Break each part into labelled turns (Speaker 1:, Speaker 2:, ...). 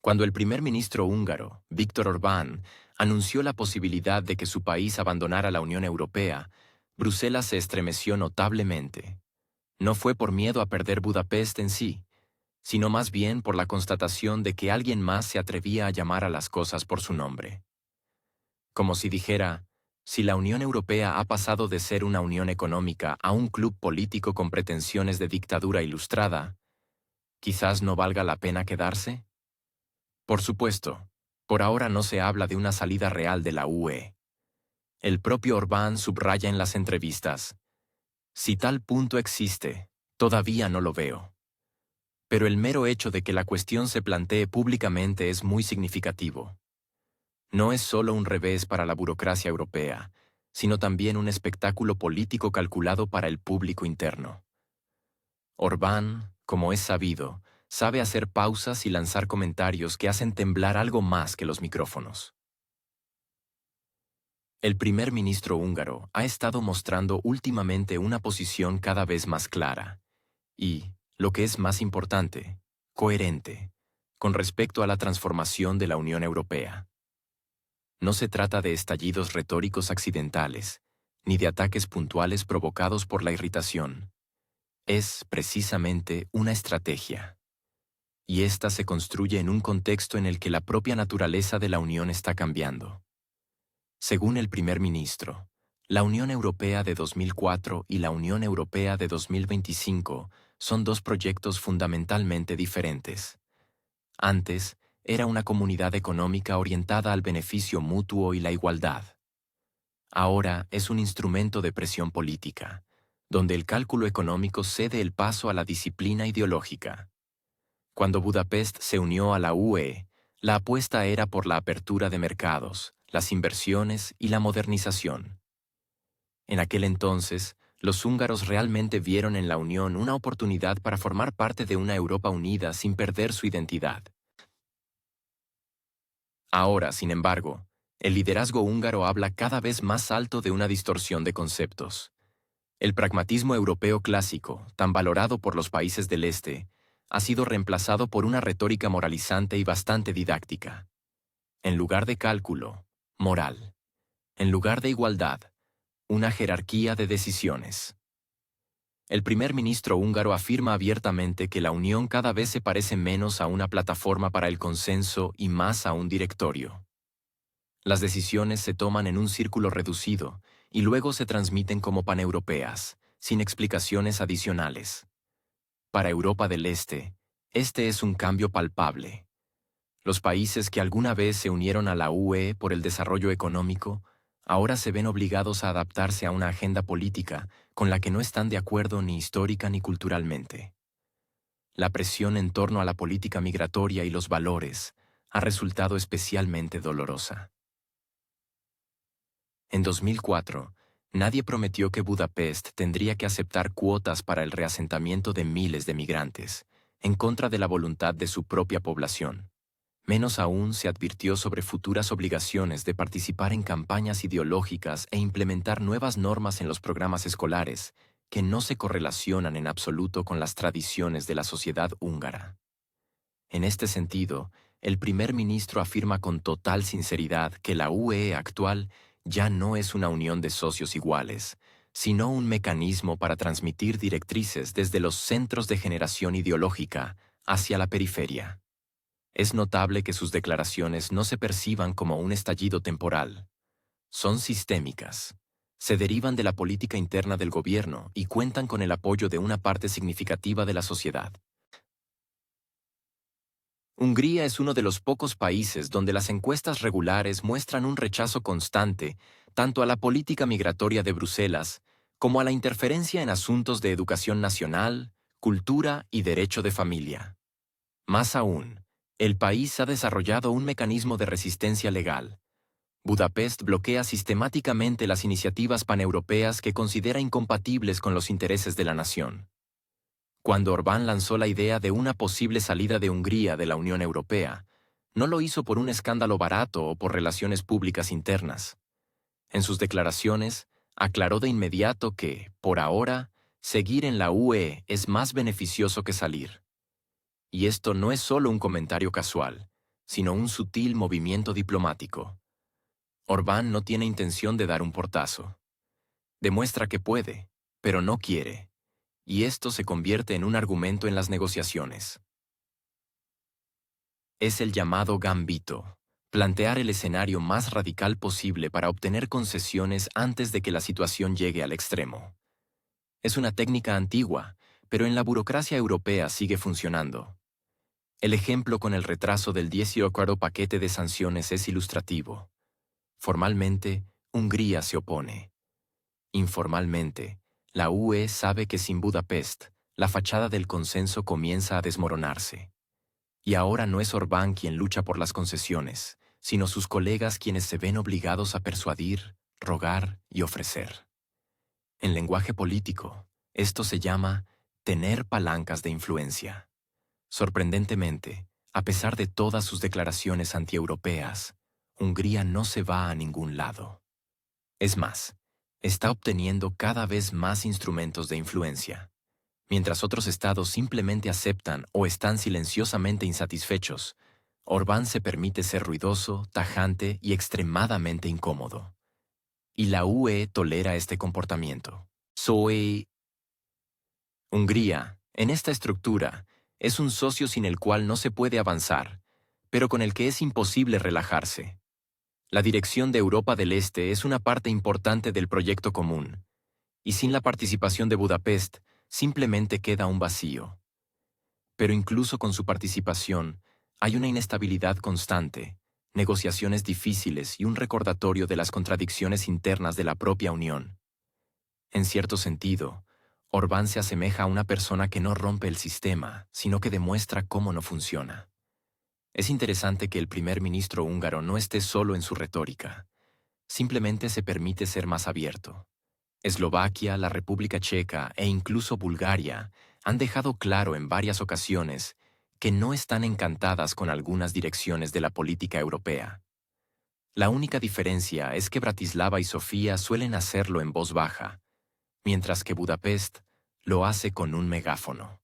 Speaker 1: Cuando el primer ministro húngaro, Viktor Orbán, anunció la posibilidad de que su país abandonara la Unión Europea, Bruselas se estremeció notablemente. No fue por miedo a perder Budapest en sí, sino más bien por la constatación de que alguien más se atrevía a llamar a las cosas por su nombre. Como si dijera, si la Unión Europea ha pasado de ser una unión económica a un club político con pretensiones de dictadura ilustrada, ¿quizás no valga la pena quedarse? Por supuesto, por ahora no se habla de una salida real de la UE. El propio Orbán subraya en las entrevistas, si tal punto existe, todavía no lo veo. Pero el mero hecho de que la cuestión se plantee públicamente es muy significativo. No es solo un revés para la burocracia europea, sino también un espectáculo político calculado para el público interno. Orbán, como es sabido, sabe hacer pausas y lanzar comentarios que hacen temblar algo más que los micrófonos. El primer ministro húngaro ha estado mostrando últimamente una posición cada vez más clara y, lo que es más importante, coherente, con respecto a la transformación de la Unión Europea. No se trata de estallidos retóricos accidentales, ni de ataques puntuales provocados por la irritación. Es, precisamente, una estrategia. Y esta se construye en un contexto en el que la propia naturaleza de la Unión está cambiando. Según el primer ministro, la Unión Europea de 2004 y la Unión Europea de 2025 son dos proyectos fundamentalmente diferentes. Antes, era una comunidad económica orientada al beneficio mutuo y la igualdad. Ahora es un instrumento de presión política, donde el cálculo económico cede el paso a la disciplina ideológica. Cuando Budapest se unió a la UE, la apuesta era por la apertura de mercados, las inversiones y la modernización. En aquel entonces, los húngaros realmente vieron en la Unión una oportunidad para formar parte de una Europa unida sin perder su identidad. Ahora, sin embargo, el liderazgo húngaro habla cada vez más alto de una distorsión de conceptos. El pragmatismo europeo clásico, tan valorado por los países del Este, ha sido reemplazado por una retórica moralizante y bastante didáctica. En lugar de cálculo, moral. En lugar de igualdad, una jerarquía de decisiones. El primer ministro húngaro afirma abiertamente que la Unión cada vez se parece menos a una plataforma para el consenso y más a un directorio. Las decisiones se toman en un círculo reducido y luego se transmiten como paneuropeas, sin explicaciones adicionales. Para Europa del Este, este es un cambio palpable. Los países que alguna vez se unieron a la UE por el desarrollo económico, ahora se ven obligados a adaptarse a una agenda política con la que no están de acuerdo ni histórica ni culturalmente. La presión en torno a la política migratoria y los valores ha resultado especialmente dolorosa. En 2004, nadie prometió que Budapest tendría que aceptar cuotas para el reasentamiento de miles de migrantes, en contra de la voluntad de su propia población. Menos aún se advirtió sobre futuras obligaciones de participar en campañas ideológicas e implementar nuevas normas en los programas escolares que no se correlacionan en absoluto con las tradiciones de la sociedad húngara. En este sentido, el primer ministro afirma con total sinceridad que la UE actual ya no es una unión de socios iguales, sino un mecanismo para transmitir directrices desde los centros de generación ideológica hacia la periferia. Es notable que sus declaraciones no se perciban como un estallido temporal. Son sistémicas. Se derivan de la política interna del gobierno y cuentan con el apoyo de una parte significativa de la sociedad. Hungría es uno de los pocos países donde las encuestas regulares muestran un rechazo constante tanto a la política migratoria de Bruselas como a la interferencia en asuntos de educación nacional, cultura y derecho de familia. Más aún, el país ha desarrollado un mecanismo de resistencia legal. Budapest bloquea sistemáticamente las iniciativas paneuropeas que considera incompatibles con los intereses de la nación. Cuando Orbán lanzó la idea de una posible salida de Hungría de la Unión Europea, no lo hizo por un escándalo barato o por relaciones públicas internas. En sus declaraciones, aclaró de inmediato que, por ahora, seguir en la UE es más beneficioso que salir. Y esto no es solo un comentario casual, sino un sutil movimiento diplomático. Orbán no tiene intención de dar un portazo. Demuestra que puede, pero no quiere, y esto se convierte en un argumento en las negociaciones. Es el llamado gambito, plantear el escenario más radical posible para obtener concesiones antes de que la situación llegue al extremo. Es una técnica antigua, pero en la burocracia europea sigue funcionando. El ejemplo con el retraso del 18º paquete de sanciones es ilustrativo. Formalmente, Hungría se opone. Informalmente, la UE sabe que sin Budapest, la fachada del consenso comienza a desmoronarse. Y ahora no es Orbán quien lucha por las concesiones, sino sus colegas quienes se ven obligados a persuadir, rogar y ofrecer. En lenguaje político, esto se llama tener palancas de influencia. Sorprendentemente, a pesar de todas sus declaraciones antieuropeas, Hungría no se va a ningún lado. Es más, está obteniendo cada vez más instrumentos de influencia. Mientras otros estados simplemente aceptan o están silenciosamente insatisfechos, Orbán se permite ser ruidoso, tajante y extremadamente incómodo. Y la UE tolera este comportamiento. Hungría, en esta estructura, es un socio sin el cual no se puede avanzar, pero con el que es imposible relajarse. La dirección de Europa del Este es una parte importante del proyecto común, y sin la participación de Budapest, simplemente queda un vacío. Pero incluso con su participación, hay una inestabilidad constante, negociaciones difíciles y un recordatorio de las contradicciones internas de la propia Unión. En cierto sentido, Orbán se asemeja a una persona que no rompe el sistema, sino que demuestra cómo no funciona. Es interesante que el primer ministro húngaro no esté solo en su retórica. Simplemente se permite ser más abierto. Eslovaquia, la República Checa e incluso Bulgaria han dejado claro en varias ocasiones que no están encantadas con algunas direcciones de la política europea. La única diferencia es que Bratislava y Sofía suelen hacerlo en voz baja, mientras que Budapest lo hace con un megáfono.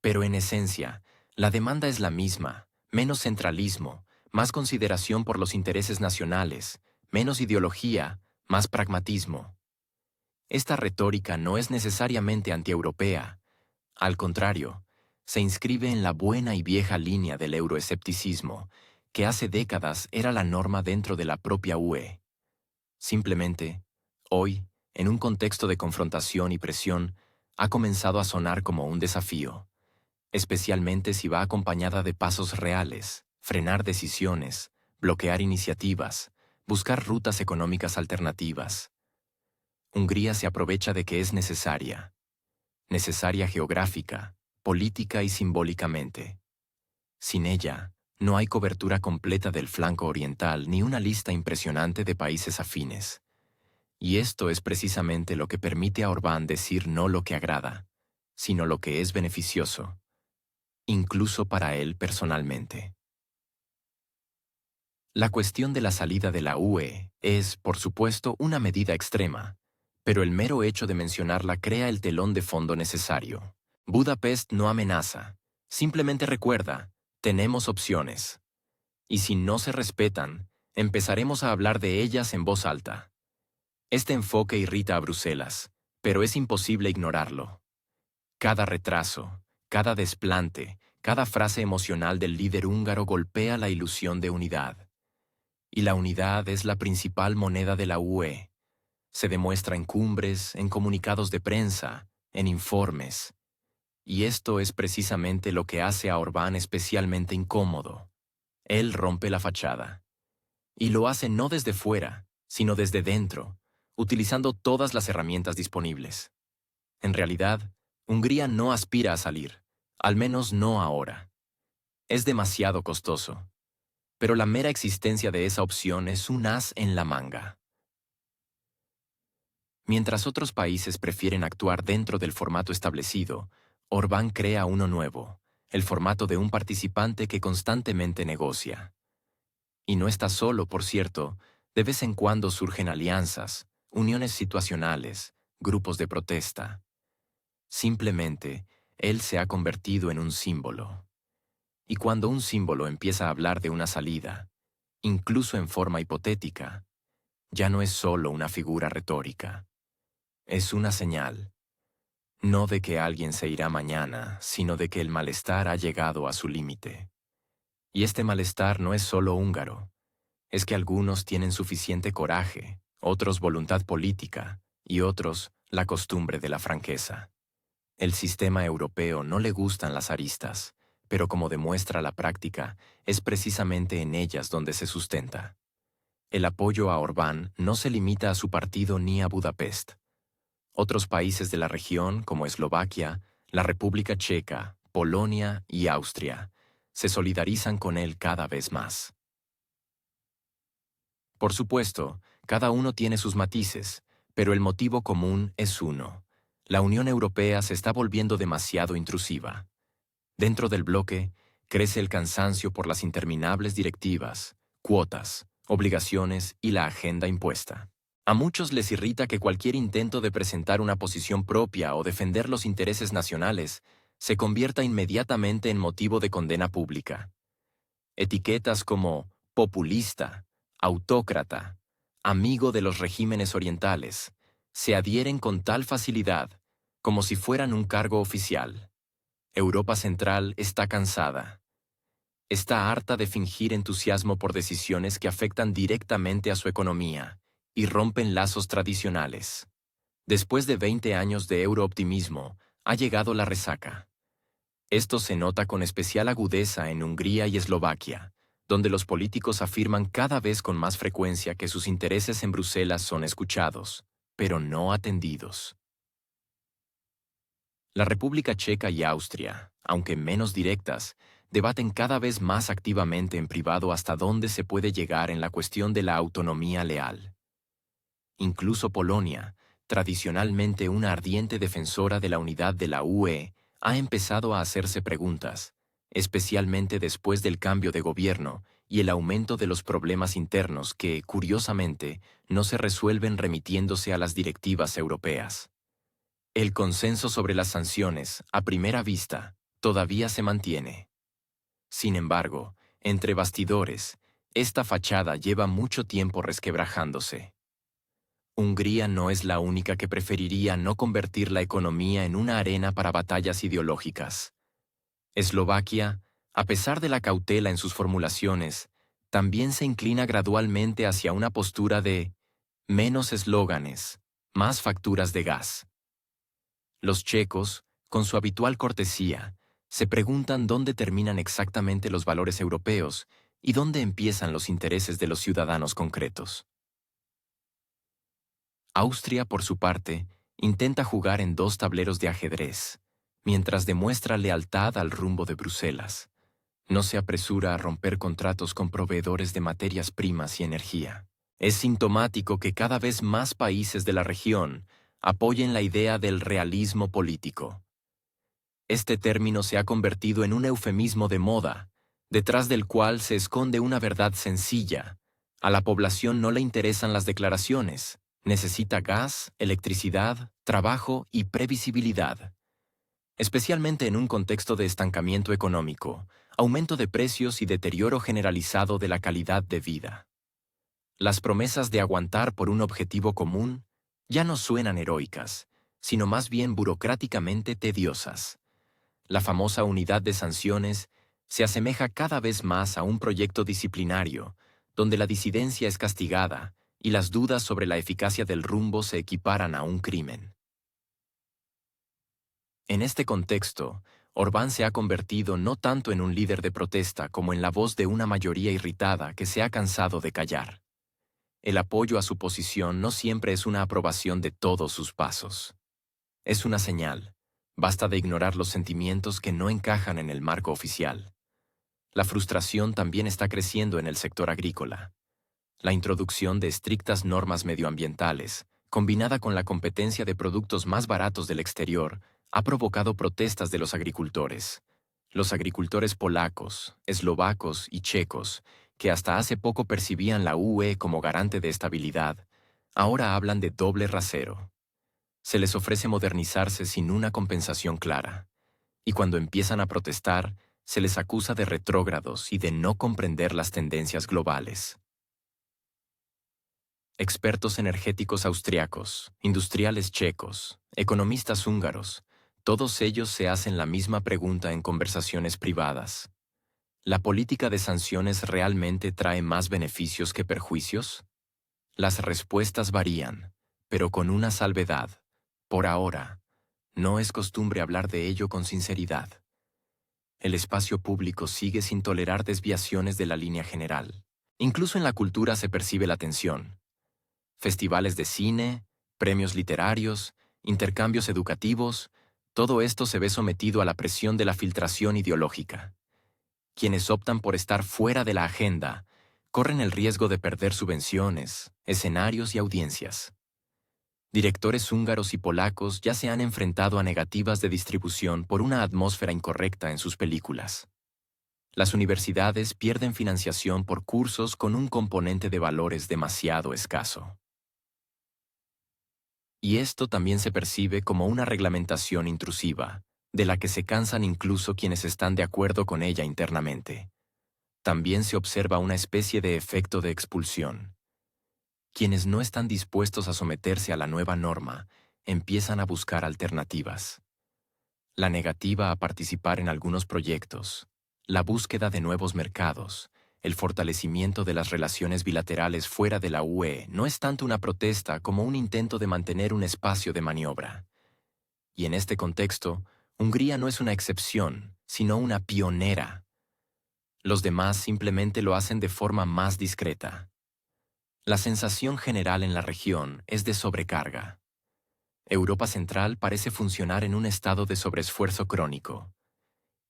Speaker 1: Pero en esencia, la demanda es la misma: menos centralismo, más consideración por los intereses nacionales, menos ideología, más pragmatismo. Esta retórica no es necesariamente antieuropea. Al contrario, se inscribe en la buena y vieja línea del euroescepticismo, que hace décadas era la norma dentro de la propia UE. Simplemente, hoy, en un contexto de confrontación y presión, ha comenzado a sonar como un desafío, especialmente si va acompañada de pasos reales: frenar decisiones, bloquear iniciativas, buscar rutas económicas alternativas. Hungría se aprovecha de que es necesaria geográfica, política y simbólicamente. Sin ella, no hay cobertura completa del flanco oriental ni una lista impresionante de países afines. Y esto es precisamente lo que permite a Orbán decir no lo que agrada, sino lo que es beneficioso, incluso para él personalmente. La cuestión de la salida de la UE es, por supuesto, una medida extrema, pero el mero hecho de mencionarla crea el telón de fondo necesario. Budapest no amenaza, simplemente recuerda: tenemos opciones. Y si no se respetan, empezaremos a hablar de ellas en voz alta. Este enfoque irrita a Bruselas, pero es imposible ignorarlo. Cada retraso, cada desplante, cada frase emocional del líder húngaro golpea la ilusión de unidad. Y la unidad es la principal moneda de la UE. Se demuestra en cumbres, en comunicados de prensa, en informes. Y esto es precisamente lo que hace a Orbán especialmente incómodo. Él rompe la fachada. Y lo hace no desde fuera, sino desde dentro, utilizando todas las herramientas disponibles. En realidad, Hungría no aspira a salir, al menos no ahora. Es demasiado costoso. Pero la mera existencia de esa opción es un as en la manga. Mientras otros países prefieren actuar dentro del formato establecido, Orbán crea uno nuevo, el formato de un participante que constantemente negocia. Y no está solo, por cierto. De vez en cuando surgen alianzas, uniones situacionales, grupos de protesta. Simplemente, él se ha convertido en un símbolo. Y cuando un símbolo empieza a hablar de una salida, incluso en forma hipotética, ya no es solo una figura retórica. Es una señal, no de que alguien se irá mañana, sino de que el malestar ha llegado a su límite. Y este malestar no es solo húngaro, es que algunos tienen suficiente coraje, otros voluntad política y otros la costumbre de la franqueza. El sistema europeo no le gustan las aristas, pero como demuestra la práctica, es precisamente en ellas donde se sustenta. El apoyo a Orbán no se limita a su partido ni a Budapest. Otros países de la región, como Eslovaquia, la República Checa, Polonia y Austria, se solidarizan con él cada vez más. Por supuesto, cada uno tiene sus matices, pero el motivo común es uno. La Unión Europea se está volviendo demasiado intrusiva. Dentro del bloque, crece el cansancio por las interminables directivas, cuotas, obligaciones y la agenda impuesta. A muchos les irrita que cualquier intento de presentar una posición propia o defender los intereses nacionales se convierta inmediatamente en motivo de condena pública. Etiquetas como populista, autócrata, amigo de los regímenes orientales, se adhieren con tal facilidad, como si fueran un cargo oficial. Europa Central está cansada. Está harta de fingir entusiasmo por decisiones que afectan directamente a su economía y rompen lazos tradicionales. Después de 20 años de eurooptimismo, ha llegado la resaca. Esto se nota con especial agudeza en Hungría y Eslovaquia, donde los políticos afirman cada vez con más frecuencia que sus intereses en Bruselas son escuchados, pero no atendidos. La República Checa y Austria, aunque menos directas, debaten cada vez más activamente en privado hasta dónde se puede llegar en la cuestión de la autonomía leal. Incluso Polonia, tradicionalmente una ardiente defensora de la unidad de la UE, ha empezado a hacerse preguntas, especialmente después del cambio de gobierno y el aumento de los problemas internos que, curiosamente, no se resuelven remitiéndose a las directivas europeas. El consenso sobre las sanciones, a primera vista, todavía se mantiene. Sin embargo, entre bastidores, esta fachada lleva mucho tiempo resquebrajándose. Hungría no es la única que preferiría no convertir la economía en una arena para batallas ideológicas. Eslovaquia, a pesar de la cautela en sus formulaciones, también se inclina gradualmente hacia una postura de menos eslóganes, más facturas de gas. Los checos, con su habitual cortesía, se preguntan dónde terminan exactamente los valores europeos y dónde empiezan los intereses de los ciudadanos concretos. Austria, por su parte, intenta jugar en dos tableros de ajedrez, mientras demuestra lealtad al rumbo de Bruselas. No se apresura a romper contratos con proveedores de materias primas y energía. Es sintomático que cada vez más países de la región apoyen la idea del realismo político. Este término se ha convertido en un eufemismo de moda, detrás del cual se esconde una verdad sencilla. A la población no le interesan las declaraciones. Necesita gas, electricidad, trabajo y previsibilidad. Especialmente en un contexto de estancamiento económico, aumento de precios y deterioro generalizado de la calidad de vida. Las promesas de aguantar por un objetivo común ya no suenan heroicas, sino más bien burocráticamente tediosas. La famosa unidad de sanciones se asemeja cada vez más a un proyecto disciplinario, donde la disidencia es castigada y las dudas sobre la eficacia del rumbo se equiparan a un crimen. En este contexto, Orbán se ha convertido no tanto en un líder de protesta como en la voz de una mayoría irritada que se ha cansado de callar. El apoyo a su posición no siempre es una aprobación de todos sus pasos. Es una señal. Basta de ignorar los sentimientos que no encajan en el marco oficial. La frustración también está creciendo en el sector agrícola. La introducción de estrictas normas medioambientales, combinada con la competencia de productos más baratos del exterior, ha provocado protestas de los agricultores. Los agricultores polacos, eslovacos y checos, que hasta hace poco percibían la UE como garante de estabilidad, ahora hablan de doble rasero. Se les ofrece modernizarse sin una compensación clara. Y cuando empiezan a protestar, Se les acusa de retrógrados y de no comprender las tendencias globales. Expertos energéticos austriacos, industriales checos, economistas húngaros, todos ellos se hacen la misma pregunta en conversaciones privadas. ¿La política de sanciones realmente trae más beneficios que perjuicios? Las respuestas varían, pero con una salvedad. Por ahora, no es costumbre hablar de ello con sinceridad. El espacio público sigue sin tolerar desviaciones de la línea general. Incluso en la cultura se percibe la tensión. Festivales de cine, premios literarios, intercambios educativos, todo esto se ve sometido a la presión de la filtración ideológica. Quienes optan por estar fuera de la agenda corren el riesgo de perder subvenciones, escenarios y audiencias. Directores húngaros y polacos ya se han enfrentado a negativas de distribución por una atmósfera incorrecta en sus películas. Las universidades pierden financiación por cursos con un componente de valores demasiado escaso. Y esto también se percibe como una reglamentación intrusiva, de la que se cansan incluso quienes están de acuerdo con ella internamente. También se observa una especie de efecto de expulsión. Quienes no están dispuestos a someterse a la nueva norma empiezan a buscar alternativas. La negativa a participar en algunos proyectos, la búsqueda de nuevos mercados, el fortalecimiento de las relaciones bilaterales fuera de la UE no es tanto una protesta como un intento de mantener un espacio de maniobra. Y en este contexto, Hungría no es una excepción, sino una pionera. Los demás simplemente lo hacen de forma más discreta. La sensación general en la región es de sobrecarga. Europa Central parece funcionar en un estado de sobreesfuerzo crónico.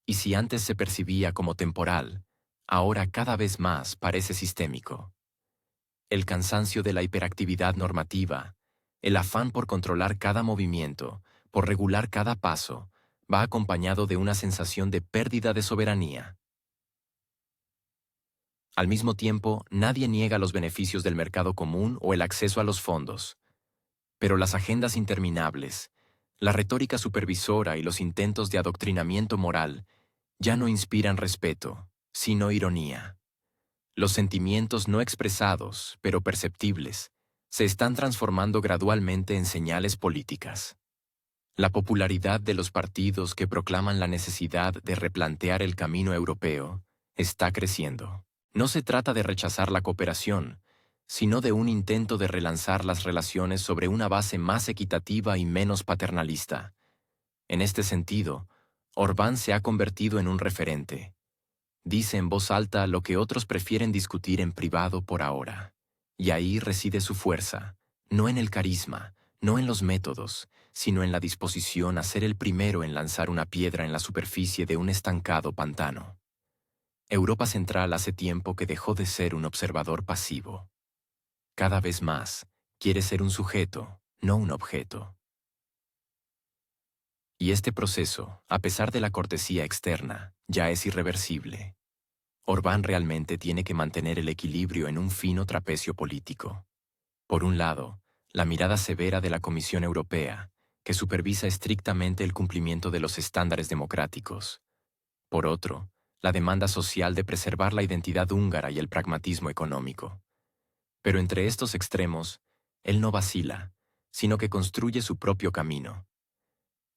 Speaker 1: Y si antes se percibía como temporal, ahora cada vez más parece sistémico. El cansancio de la hiperactividad normativa, el afán por controlar cada movimiento, por regular cada paso, va acompañado de una sensación de pérdida de soberanía. Al mismo tiempo, nadie niega los beneficios del mercado común o el acceso a los fondos. Pero las agendas interminables, la retórica supervisora y los intentos de adoctrinamiento moral ya no inspiran respeto, sino ironía. Los sentimientos no expresados, pero perceptibles, se están transformando gradualmente en señales políticas. La popularidad de los partidos que proclaman la necesidad de replantear el camino europeo está creciendo. No se trata de rechazar la cooperación, sino de un intento de relanzar las relaciones sobre una base más equitativa y menos paternalista. En este sentido, Orbán se ha convertido en un referente. Dice en voz alta lo que otros prefieren discutir en privado por ahora. Y ahí reside su fuerza, no en el carisma, no en los métodos, sino en la disposición a ser el primero en lanzar una piedra en la superficie de un estancado pantano. Europa Central hace tiempo que dejó de ser un observador pasivo. Cada vez más, quiere ser un sujeto, no un objeto. Y este proceso, a pesar de la cortesía externa, ya es irreversible. Orbán realmente tiene que mantener el equilibrio en un fino trapecio político. Por un lado, la mirada severa de la Comisión Europea, que supervisa estrictamente el cumplimiento de los estándares democráticos. Por otro, la demanda social de preservar la identidad húngara y el pragmatismo económico. Pero entre estos extremos, él no vacila, sino que construye su propio camino.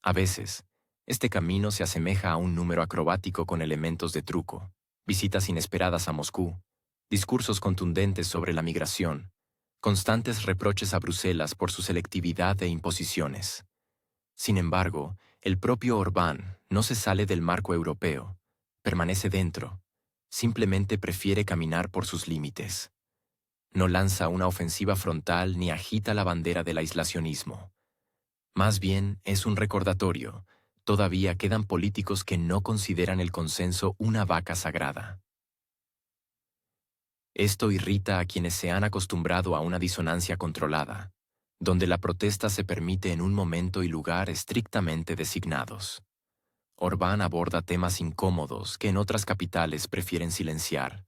Speaker 1: A veces, este camino se asemeja a un número acrobático con elementos de truco, visitas inesperadas a Moscú, discursos contundentes sobre la migración, constantes reproches a Bruselas por su selectividad e imposiciones. Sin embargo, el propio Orbán no se sale del marco europeo, permanece dentro, simplemente prefiere caminar por sus límites. No lanza una ofensiva frontal ni agita la bandera del aislacionismo. Más bien es un recordatorio. Todavía quedan políticos que no consideran el consenso una vaca sagrada. Esto irrita a quienes se han acostumbrado a una disonancia controlada, donde la protesta se permite en un momento y lugar estrictamente designados. Orbán aborda temas incómodos que en otras capitales prefieren silenciar.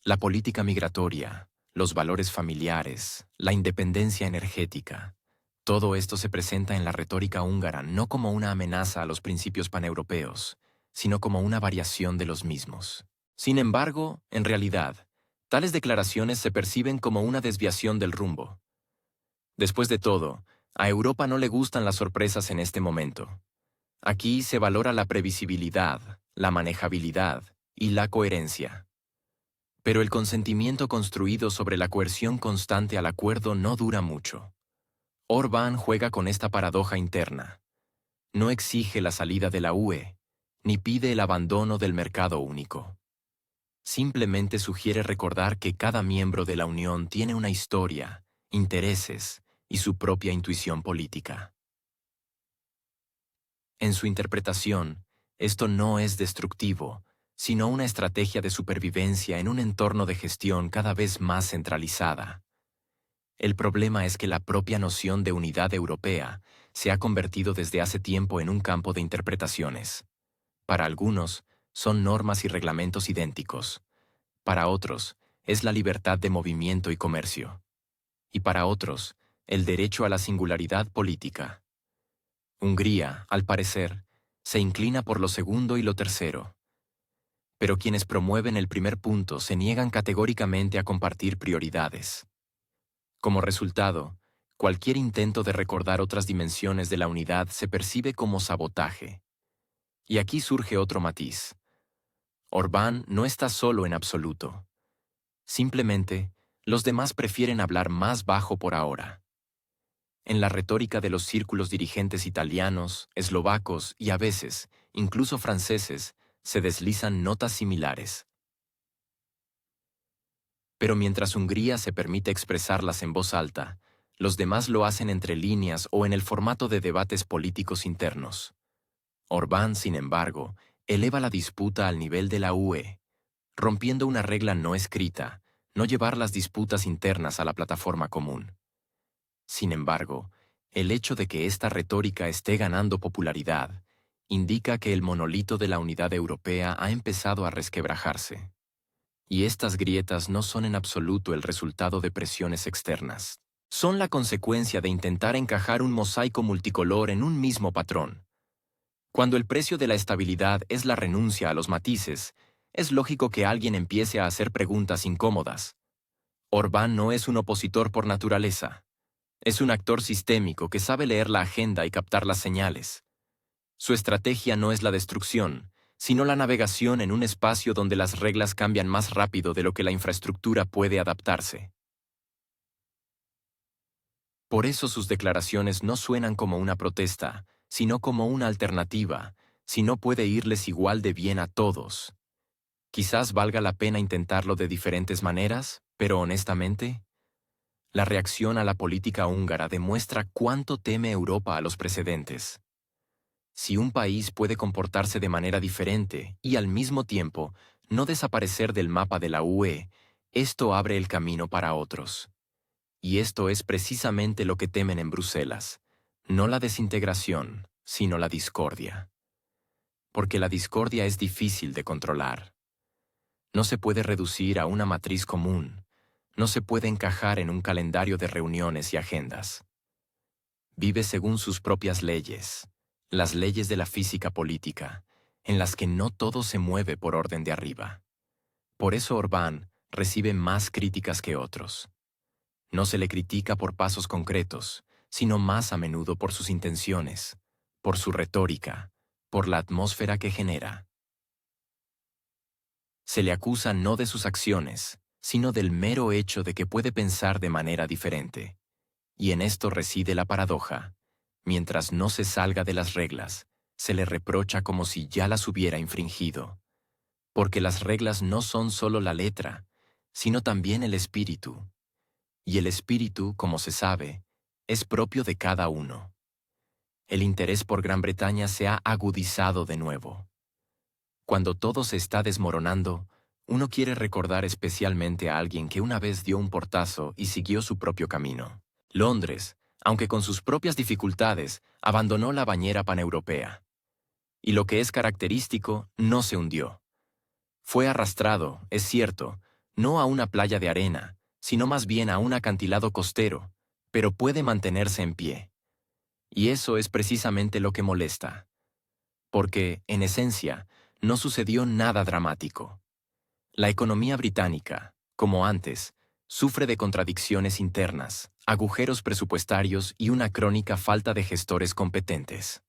Speaker 1: La política migratoria, los valores familiares, la independencia energética. Todo esto se presenta en la retórica húngara no como una amenaza a los principios paneuropeos, sino como una variación de los mismos. Sin embargo, en realidad, tales declaraciones se perciben como una desviación del rumbo. Después de todo, a Europa no le gustan las sorpresas en este momento. Aquí se valora la previsibilidad, la manejabilidad y la coherencia. Pero el consentimiento construido sobre la coerción constante al acuerdo no dura mucho. Orbán juega con esta paradoja interna. No exige la salida de la UE, ni pide el abandono del mercado único. Simplemente sugiere recordar que cada miembro de la Unión tiene una historia, intereses y su propia intuición política. En su interpretación, esto no es destructivo, sino una estrategia de supervivencia en un entorno de gestión cada vez más centralizada. El problema es que la propia noción de unidad europea se ha convertido desde hace tiempo en un campo de interpretaciones. Para algunos, son normas y reglamentos idénticos. Para otros, es la libertad de movimiento y comercio. Y para otros, el derecho a la singularidad política. Hungría, al parecer, se inclina por lo segundo y lo tercero. Pero quienes promueven el primer punto se niegan categóricamente a compartir prioridades. Como resultado, cualquier intento de recordar otras dimensiones de la unidad se percibe como sabotaje. Y aquí surge otro matiz. Orbán no está solo en absoluto. Simplemente, los demás prefieren hablar más bajo por ahora. En la retórica de los círculos dirigentes italianos, eslovacos y a veces, incluso franceses, se deslizan notas similares. Pero mientras Hungría se permite expresarlas en voz alta, los demás lo hacen entre líneas o en el formato de debates políticos internos. Orbán, sin embargo, eleva la disputa al nivel de la UE, rompiendo una regla no escrita, no llevar las disputas internas a la plataforma común. Sin embargo, el hecho de que esta retórica esté ganando popularidad indica que el monolito de la unidad europea ha empezado a resquebrajarse. Y estas grietas no son en absoluto el resultado de presiones externas. Son la consecuencia de intentar encajar un mosaico multicolor en un mismo patrón. Cuando el precio de la estabilidad es la renuncia a los matices, es lógico que alguien empiece a hacer preguntas incómodas. Orbán no es un opositor por naturaleza. Es un actor sistémico que sabe leer la agenda y captar las señales. Su estrategia no es la destrucción, sino la navegación en un espacio donde las reglas cambian más rápido de lo que la infraestructura puede adaptarse. Por eso sus declaraciones no suenan como una protesta, sino como una alternativa, si no puede irles igual de bien a todos. Quizás valga la pena intentarlo de diferentes maneras, pero honestamente, la reacción a la política húngara demuestra cuánto teme Europa a los precedentes. Si un país puede comportarse de manera diferente y al mismo tiempo no desaparecer del mapa de la UE, esto abre el camino para otros. Y esto es precisamente lo que temen en Bruselas, no la desintegración, sino la discordia. Porque la discordia es difícil de controlar. No se puede reducir a una matriz común, no se puede encajar en un calendario de reuniones y agendas. Vive según sus propias leyes, las leyes de la física política, en las que no todo se mueve por orden de arriba. Por eso Orbán recibe más críticas que otros. No se le critica por pasos concretos, sino más a menudo por sus intenciones, por su retórica, por la atmósfera que genera. Se le acusa no de sus acciones, sino del mero hecho de que puede pensar de manera diferente. Y en esto reside la paradoja. Mientras no se salga de las reglas, se le reprocha como si ya las hubiera infringido. Porque las reglas no son solo la letra, sino también el espíritu. Y el espíritu, como se sabe, es propio de cada uno. El interés por Gran Bretaña se ha agudizado de nuevo. Cuando todo se está desmoronando, uno quiere recordar especialmente a alguien que una vez dio un portazo y siguió su propio camino. Londres, aunque con sus propias dificultades, abandonó la bañera paneuropea. Y lo que es característico, no se hundió. Fue arrastrado, es cierto, no a una playa de arena, sino más bien a un acantilado costero, pero puede mantenerse en pie. Y eso es precisamente lo que molesta. Porque, en esencia, no sucedió nada dramático. La economía británica, como antes, sufre de contradicciones internas, agujeros presupuestarios y una crónica falta de gestores competentes.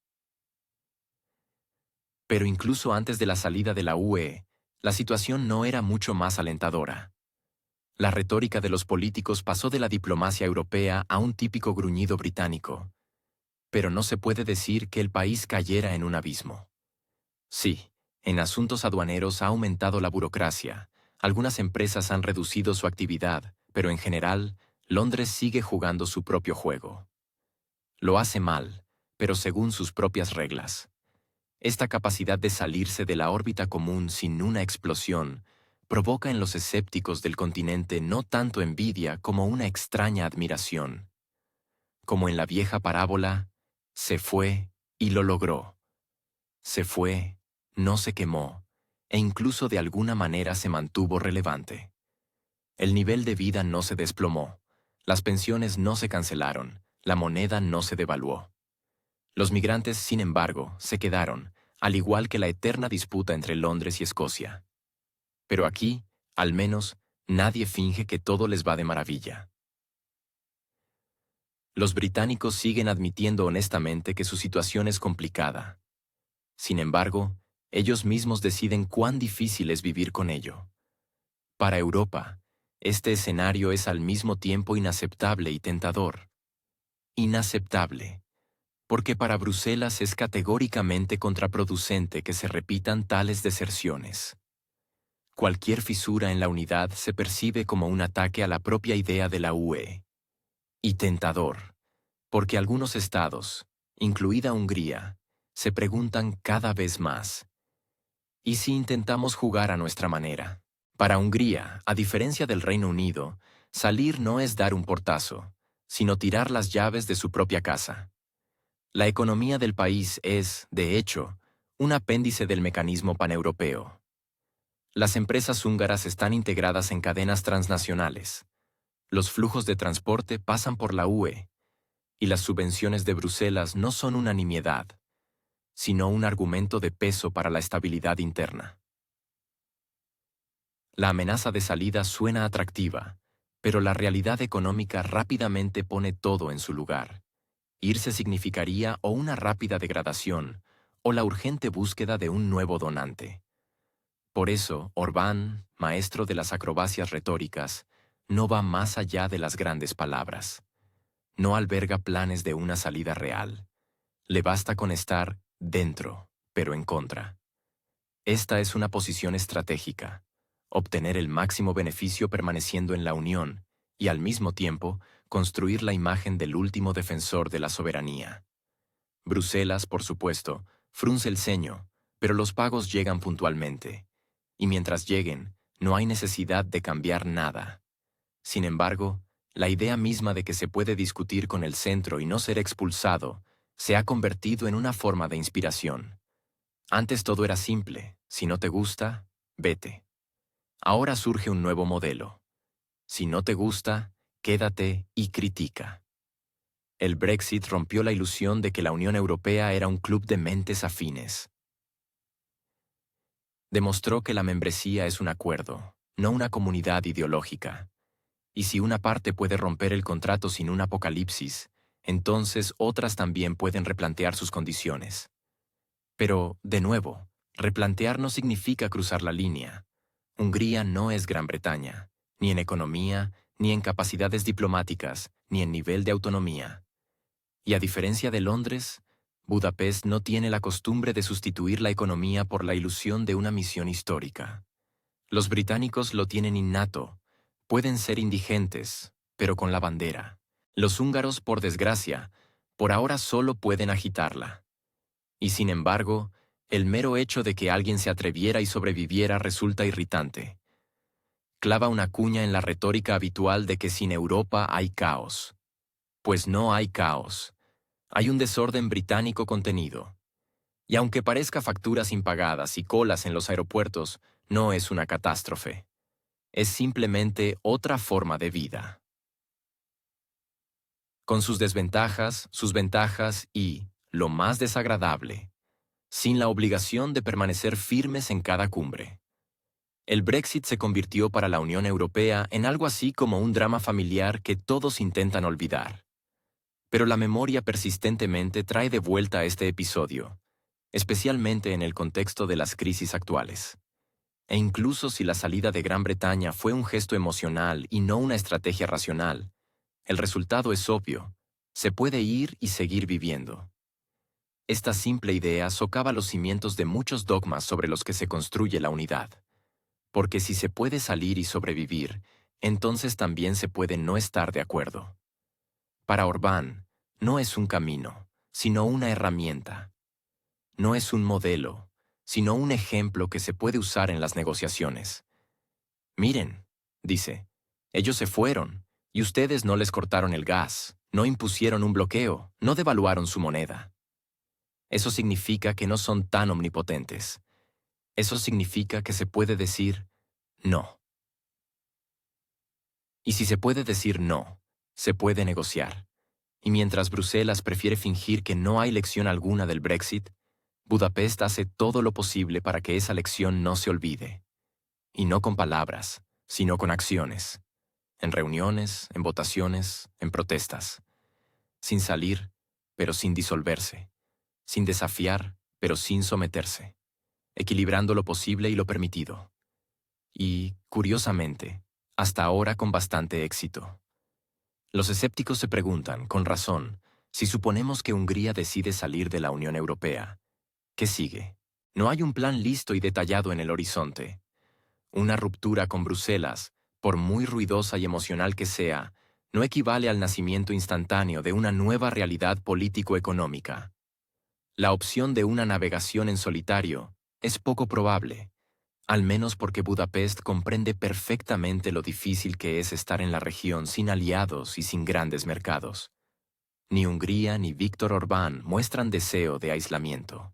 Speaker 1: Pero incluso antes de la salida de la UE, la situación no era mucho más alentadora. La retórica de los políticos pasó de la diplomacia europea a un típico gruñido británico. Pero no se puede decir que el país cayera en un abismo. Sí, en asuntos aduaneros ha aumentado la burocracia, algunas empresas han reducido su actividad, pero en general, Londres sigue jugando su propio juego. Lo hace mal, pero según sus propias reglas. Esta capacidad de salirse de la órbita común sin una explosión provoca en los escépticos del continente no tanto envidia como una extraña admiración. Como en la vieja parábola, se fue y lo logró. Se fue, no se quemó, e incluso de alguna manera se mantuvo relevante. El nivel de vida no se desplomó, las pensiones no se cancelaron, la moneda no se devaluó. Los migrantes, sin embargo, se quedaron, al igual que la eterna disputa entre Londres y Escocia. Pero aquí, al menos, nadie finge que todo les va de maravilla. Los británicos siguen admitiendo honestamente que su situación es complicada. Sin embargo, ellos mismos deciden cuán difícil es vivir con ello. Para Europa, este escenario es al mismo tiempo inaceptable y tentador. Inaceptable, porque para Bruselas es categóricamente contraproducente que se repitan tales deserciones. Cualquier fisura en la unidad se percibe como un ataque a la propia idea de la UE. Y tentador, porque algunos estados, incluida Hungría, se preguntan cada vez más: ¿y si intentamos jugar a nuestra manera? Para Hungría, a diferencia del Reino Unido, salir no es dar un portazo, sino tirar las llaves de su propia casa. La economía del país es, de hecho, un apéndice del mecanismo paneuropeo. Las empresas húngaras están integradas en cadenas transnacionales. Los flujos de transporte pasan por la UE, y las subvenciones de Bruselas no son una nimiedad, sino un argumento de peso para la estabilidad interna. La amenaza de salida suena atractiva, pero la realidad económica rápidamente pone todo en su lugar. Irse significaría o una rápida degradación, o la urgente búsqueda de un nuevo donante. Por eso, Orbán, maestro de las acrobacias retóricas, no va más allá de las grandes palabras. No alberga planes de una salida real. Le basta con estar dentro, pero en contra. Esta es una posición estratégica: obtener el máximo beneficio permaneciendo en la Unión y, al mismo tiempo, construir la imagen del último defensor de la soberanía. Bruselas, por supuesto, frunce el ceño, pero los pagos llegan puntualmente. Y mientras lleguen, no hay necesidad de cambiar nada. Sin embargo, la idea misma de que se puede discutir con el centro y no ser expulsado se ha convertido en una forma de inspiración. Antes todo era simple: si no te gusta, vete. Ahora surge un nuevo modelo: si no te gusta, quédate y critica. El Brexit rompió la ilusión de que la Unión Europea era un club de mentes afines. Demostró que la membresía es un acuerdo, no una comunidad ideológica. Y si una parte puede romper el contrato sin un apocalipsis, entonces otras también pueden replantear sus condiciones. Pero, de nuevo, replantear no significa cruzar la línea. Hungría no es Gran Bretaña, ni en economía, ni en capacidades diplomáticas, ni en nivel de autonomía. Y a diferencia de Londres, Budapest no tiene la costumbre de sustituir la economía por la ilusión de una misión histórica. Los británicos lo tienen innato. Pueden ser indigentes, pero con la bandera. Los húngaros, por desgracia, por ahora solo pueden agitarla. Y sin embargo, el mero hecho de que alguien se atreviera y sobreviviera resulta irritante. Clava una cuña en la retórica habitual de que sin Europa hay caos. Pues no hay caos. Hay un desorden británico contenido. Y aunque parezca facturas impagadas y colas en los aeropuertos, no es una catástrofe. Es simplemente otra forma de vida. Con sus desventajas, sus ventajas y, lo más desagradable, sin la obligación de permanecer firmes en cada cumbre. El Brexit se convirtió para la Unión Europea en algo así como un drama familiar que todos intentan olvidar. Pero la memoria persistentemente trae de vuelta este episodio, especialmente en el contexto de las crisis actuales. E incluso si la salida de Gran Bretaña fue un gesto emocional y no una estrategia racional, el resultado es obvio: se puede ir y seguir viviendo. Esta simple idea socava los cimientos de muchos dogmas sobre los que se construye la unidad. Porque si se puede salir y sobrevivir, entonces también se puede no estar de acuerdo. Para Orbán, no es un camino, sino una herramienta. No es un modelo, sino un ejemplo que se puede usar en las negociaciones. Miren, dice, ellos se fueron, y ustedes no les cortaron el gas, no impusieron un bloqueo, no devaluaron su moneda. Eso significa que no son tan omnipotentes. Eso significa que se puede decir no. Y si se puede decir no, se puede negociar. Y mientras Bruselas prefiere fingir que no hay lección alguna del Brexit, Budapest hace todo lo posible para que esa lección no se olvide. Y no con palabras, sino con acciones. En reuniones, en votaciones, en protestas. Sin salir, pero sin disolverse. Sin desafiar, pero sin someterse. Equilibrando lo posible y lo permitido. Y, curiosamente, hasta ahora con bastante éxito. Los escépticos se preguntan, con razón, si suponemos que Hungría decide salir de la Unión Europea, ¿qué sigue? No hay un plan listo y detallado en el horizonte. Una ruptura con Bruselas, por muy ruidosa y emocional que sea, no equivale al nacimiento instantáneo de una nueva realidad político-económica. La opción de una navegación en solitario es poco probable, al menos porque Budapest comprende perfectamente lo difícil que es estar en la región sin aliados y sin grandes mercados. Ni Hungría ni Víctor Orbán muestran deseo de aislamiento.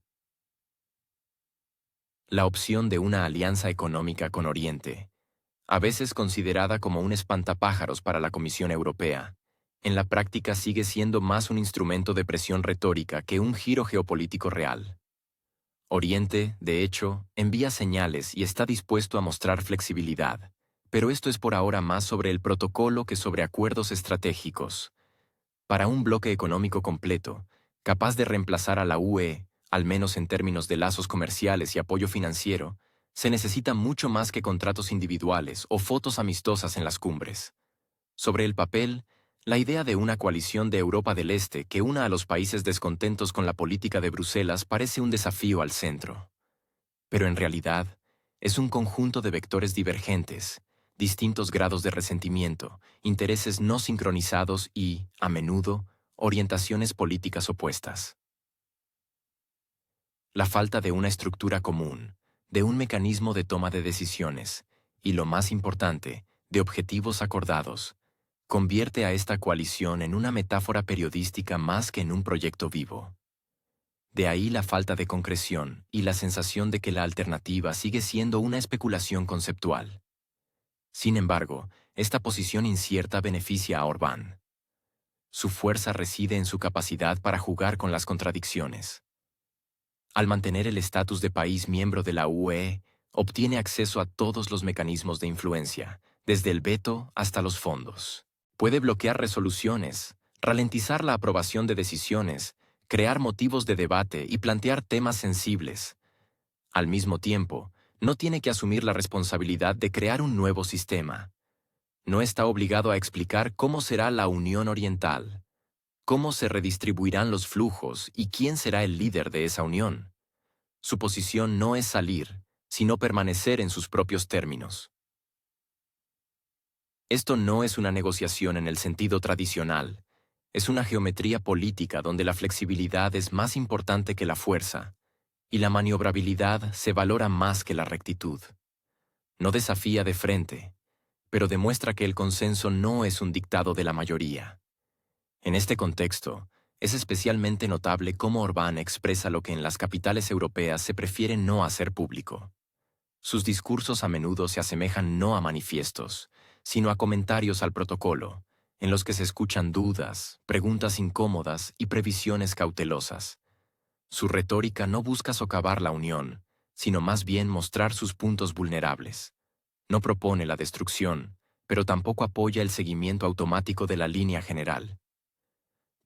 Speaker 1: La opción de una alianza económica con Oriente, a veces considerada como un espantapájaros para la Comisión Europea, en la práctica sigue siendo más un instrumento de presión retórica que un giro geopolítico real. Oriente, de hecho, envía señales y está dispuesto a mostrar flexibilidad, pero esto es por ahora más sobre el protocolo que sobre acuerdos estratégicos. Para un bloque económico completo, capaz de reemplazar a la UE, al menos en términos de lazos comerciales y apoyo financiero, se necesita mucho más que contratos individuales o fotos amistosas en las cumbres. Sobre el papel, la idea de una coalición de Europa del Este que una a los países descontentos con la política de Bruselas parece un desafío al centro. Pero en realidad, es un conjunto de vectores divergentes, distintos grados de resentimiento, intereses no sincronizados y, a menudo, orientaciones políticas opuestas. La falta de una estructura común, de un mecanismo de toma de decisiones, y lo más importante, de objetivos acordados, convierte a esta coalición en una metáfora periodística más que en un proyecto vivo. De ahí la falta de concreción y la sensación de que la alternativa sigue siendo una especulación conceptual. Sin embargo, esta posición incierta beneficia a Orbán. Su fuerza reside en su capacidad para jugar con las contradicciones. Al mantener el estatus de país miembro de la UE, obtiene acceso a todos los mecanismos de influencia, desde el veto hasta los fondos. Puede bloquear resoluciones, ralentizar la aprobación de decisiones, crear motivos de debate y plantear temas sensibles. Al mismo tiempo, no tiene que asumir la responsabilidad de crear un nuevo sistema. No está obligado a explicar cómo será la Unión Oriental, cómo se redistribuirán los flujos y quién será el líder de esa unión. Su posición no es salir, sino permanecer en sus propios términos. Esto no es una negociación en el sentido tradicional. Es una geometría política donde la flexibilidad es más importante que la fuerza, y la maniobrabilidad se valora más que la rectitud. No desafía de frente, pero demuestra que el consenso no es un dictado de la mayoría. En este contexto, es especialmente notable cómo Orbán expresa lo que en las capitales europeas se prefiere no hacer público. Sus discursos a menudo se asemejan no a manifiestos, sino a comentarios al protocolo, en los que se escuchan dudas, preguntas incómodas y previsiones cautelosas. Su retórica no busca socavar la unión, sino más bien mostrar sus puntos vulnerables. No propone la destrucción, pero tampoco apoya el seguimiento automático de la línea general.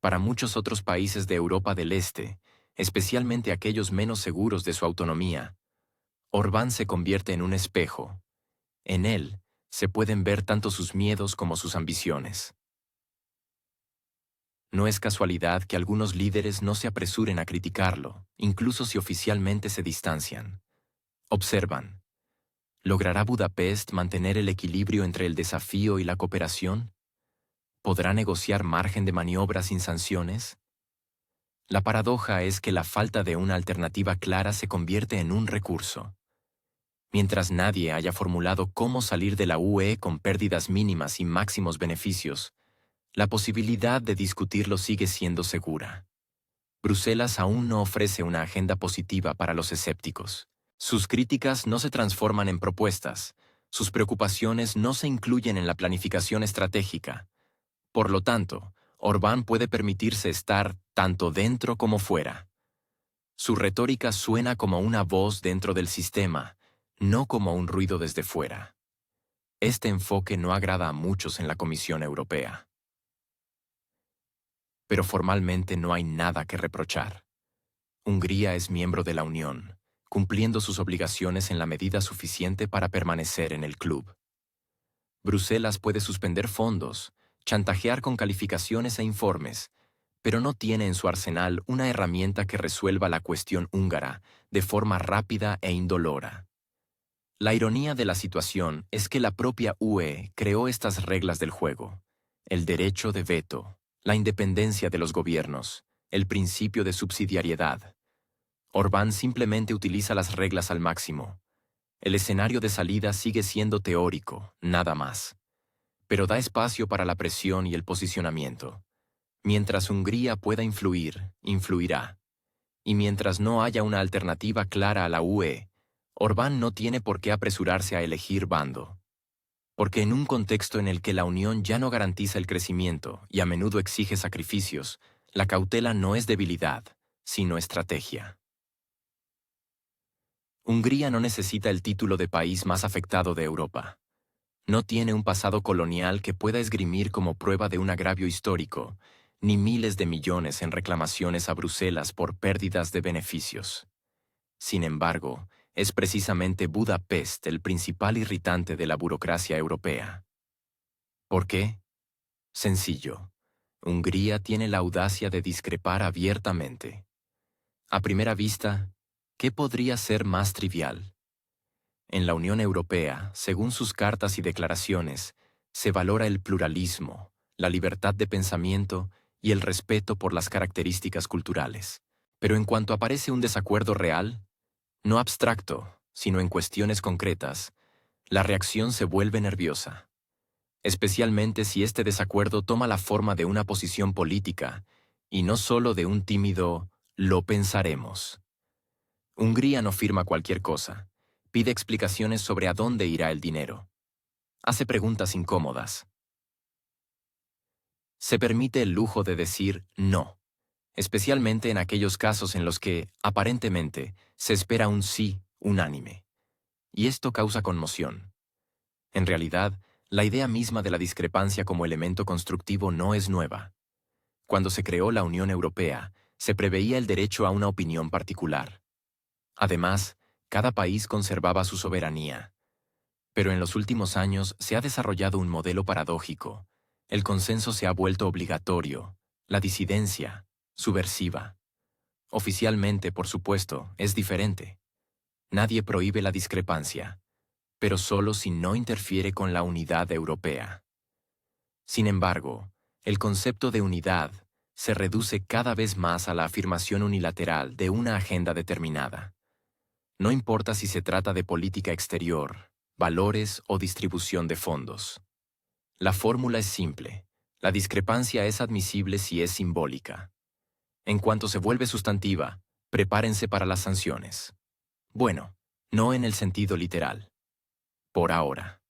Speaker 1: Para muchos otros países de Europa del Este, especialmente aquellos menos seguros de su autonomía, Orbán se convierte en un espejo. En él se pueden ver tanto sus miedos como sus ambiciones. No es casualidad que algunos líderes no se apresuren a criticarlo, incluso si oficialmente se distancian. Observan. ¿Logrará Budapest mantener el equilibrio entre el desafío y la cooperación? ¿Podrá negociar margen de maniobra sin sanciones? La paradoja es que la falta de una alternativa clara se convierte en un recurso. Mientras nadie haya formulado cómo salir de la UE con pérdidas mínimas y máximos beneficios, la posibilidad de discutirlo sigue siendo segura. Bruselas aún no ofrece una agenda positiva para los escépticos. Sus críticas no se transforman en propuestas, sus preocupaciones no se incluyen en la planificación estratégica. Por lo tanto, Orbán puede permitirse estar tanto dentro como fuera. Su retórica suena como una voz dentro del sistema, no como un ruido desde fuera. Este enfoque no agrada a muchos en la Comisión Europea. Pero formalmente no hay nada que reprochar. Hungría es miembro de la Unión, cumpliendo sus obligaciones en la medida suficiente para permanecer en el club. Bruselas puede suspender fondos, chantajear con calificaciones e informes, pero no tiene en su arsenal una herramienta que resuelva la cuestión húngara de forma rápida e indolora. La ironía de la situación es que la propia UE creó estas reglas del juego: el derecho de veto, la independencia de los gobiernos, el principio de subsidiariedad. Orbán simplemente utiliza las reglas al máximo. El escenario de salida sigue siendo teórico, nada más. Pero da espacio para la presión y el posicionamiento. Mientras Hungría pueda influir, influirá. Y mientras no haya una alternativa clara a la UE, Orbán no tiene por qué apresurarse a elegir bando. Porque en un contexto en el que la Unión ya no garantiza el crecimiento y a menudo exige sacrificios, la cautela no es debilidad, sino estrategia. Hungría no necesita el título de país más afectado de Europa. No tiene un pasado colonial que pueda esgrimir como prueba de un agravio histórico, ni miles de millones en reclamaciones a Bruselas por pérdidas de beneficios. Sin embargo, es precisamente Budapest el principal irritante de la burocracia europea. ¿Por qué? Sencillo. Hungría tiene la audacia de discrepar abiertamente. A primera vista, ¿qué podría ser más trivial? En la Unión Europea, según sus cartas y declaraciones, se valora el pluralismo, la libertad de pensamiento y el respeto por las características culturales. Pero en cuanto aparece un desacuerdo real, no abstracto, sino en cuestiones concretas, la reacción se vuelve nerviosa. Especialmente si este desacuerdo toma la forma de una posición política y no solo de un tímido «lo pensaremos». Hungría no firma cualquier cosa. Pide explicaciones sobre a dónde irá el dinero. Hace preguntas incómodas. Se permite el lujo de decir no, especialmente en aquellos casos en los que, aparentemente, se espera un sí unánime. Y esto causa conmoción. En realidad, la idea misma de la discrepancia como elemento constructivo no es nueva. Cuando se creó la Unión Europea, se preveía el derecho a una opinión particular. Además, cada país conservaba su soberanía. Pero en los últimos años se ha desarrollado un modelo paradójico. El consenso se ha vuelto obligatorio, la disidencia, subversiva. Oficialmente, por supuesto, es diferente. Nadie prohíbe la discrepancia, pero solo si no interfiere con la unidad europea. Sin embargo, el concepto de unidad se reduce cada vez más a la afirmación unilateral de una agenda determinada. No importa si se trata de política exterior, valores o distribución de fondos. La fórmula es simple. La discrepancia es admisible si es simbólica. En cuanto se vuelve sustantiva, prepárense para las sanciones. Bueno, no en el sentido literal. Por ahora.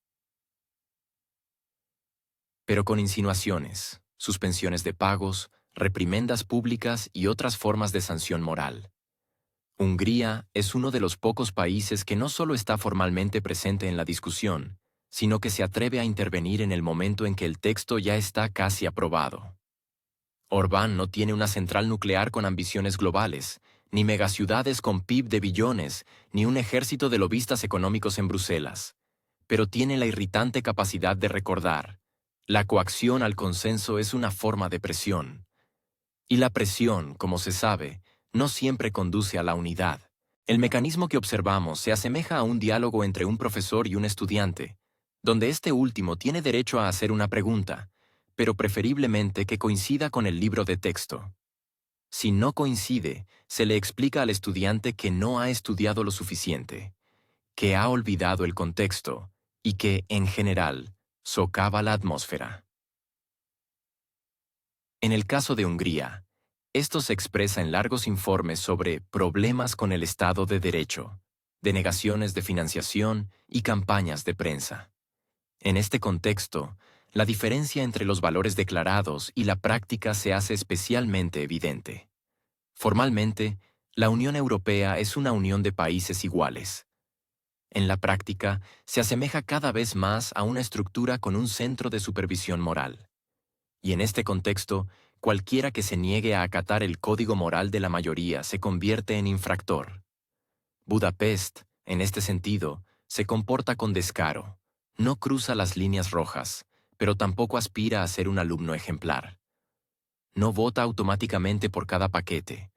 Speaker 1: Pero con insinuaciones, suspensiones de pagos, reprimendas públicas y otras formas de sanción moral. Hungría es uno de los pocos países que no solo está formalmente presente en la discusión, sino que se atreve a intervenir en el momento en que el texto ya está casi aprobado. Orbán no tiene una central nuclear con ambiciones globales, ni megaciudades con PIB de billones, ni un ejército de lobistas económicos en Bruselas. Pero tiene la irritante capacidad de recordar. La coacción al consenso es una forma de presión. Y la presión, como se sabe, no siempre conduce a la unidad. El mecanismo que observamos se asemeja a un diálogo entre un profesor y un estudiante, donde este último tiene derecho a hacer una pregunta, pero preferiblemente que coincida con el libro de texto. Si no coincide, se le explica al estudiante que no ha estudiado lo suficiente, que ha olvidado el contexto y que, en general, socava la atmósfera. En el caso de Hungría, esto se expresa en largos informes sobre problemas con el Estado de Derecho, denegaciones de financiación y campañas de prensa. En este contexto, la diferencia entre los valores declarados y la práctica se hace especialmente evidente. Formalmente, la Unión Europea es una unión de países iguales. En la práctica, se asemeja cada vez más a una estructura con un centro de supervisión moral. Y en este contexto, cualquiera que se niegue a acatar el código moral de la mayoría se convierte en infractor. Budapest, en este sentido, se comporta con descaro. No cruza las líneas rojas, pero tampoco aspira a ser un alumno ejemplar. No vota automáticamente por cada paquete.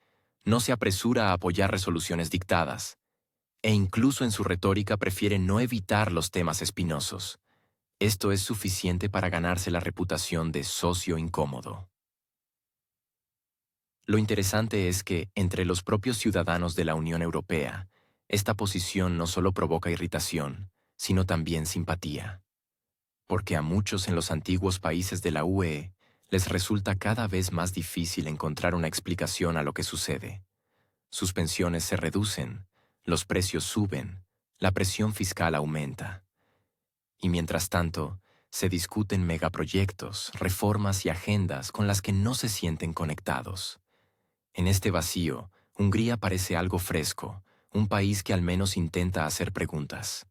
Speaker 1: No se apresura a apoyar resoluciones dictadas. E incluso en su retórica prefiere no evitar los temas espinosos. Esto es suficiente para ganarse la reputación de socio incómodo. Lo interesante es que, entre los propios ciudadanos de la Unión Europea, esta posición no solo provoca irritación, sino también simpatía. Porque a muchos en los antiguos países de la UE les resulta cada vez más difícil encontrar una explicación a lo que sucede. Sus pensiones se reducen, los precios suben, la presión fiscal aumenta. Y mientras tanto, se discuten megaproyectos, reformas y agendas con las que no se sienten conectados. En este vacío, Hungría parece algo fresco, un país que al menos intenta hacer preguntas.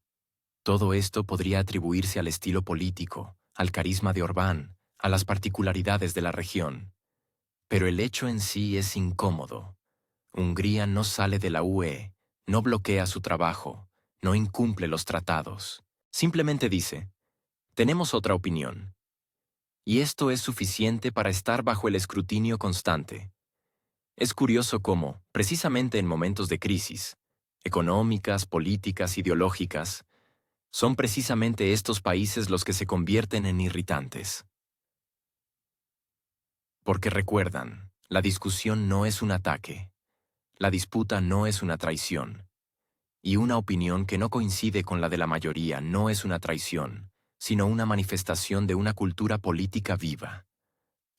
Speaker 1: Todo esto podría atribuirse al estilo político, al carisma de Orbán, a las particularidades de la región. Pero el hecho en sí es incómodo. Hungría no sale de la UE, no bloquea su trabajo, no incumple los tratados. Simplemente dice, tenemos otra opinión. Y esto es suficiente para estar bajo el escrutinio constante. Es curioso cómo, precisamente en momentos de crisis, económicas, políticas, ideológicas, son precisamente estos países los que se convierten en irritantes. Porque recuerdan, la discusión no es un ataque, la disputa no es una traición, y una opinión que no coincide con la de la mayoría no es una traición, sino una manifestación de una cultura política viva.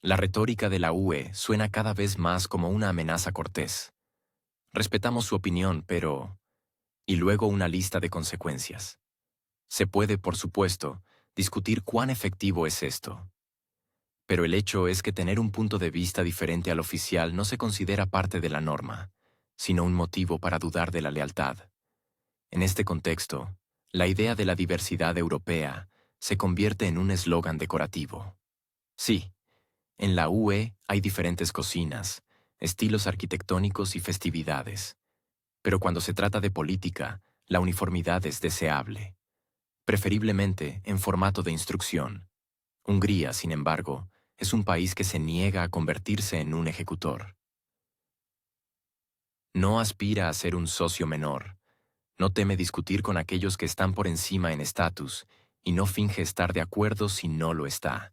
Speaker 1: La retórica de la UE suena cada vez más como una amenaza cortés. Respetamos su opinión, pero... Y luego una lista de consecuencias. Se puede, por supuesto, discutir cuán efectivo es esto. Pero el hecho es que tener un punto de vista diferente al oficial no se considera parte de la norma, sino un motivo para dudar de la lealtad. En este contexto, la idea de la diversidad europea se convierte en un eslogan decorativo. Sí, en la UE hay diferentes cocinas, estilos arquitectónicos y festividades. Pero cuando se trata de política, la uniformidad es deseable. Preferiblemente en formato de instrucción. Hungría, sin embargo, es un país que se niega a convertirse en un ejecutor. No aspira a ser un socio menor. No teme discutir con aquellos que están por encima en estatus y no finge estar de acuerdo si no lo está.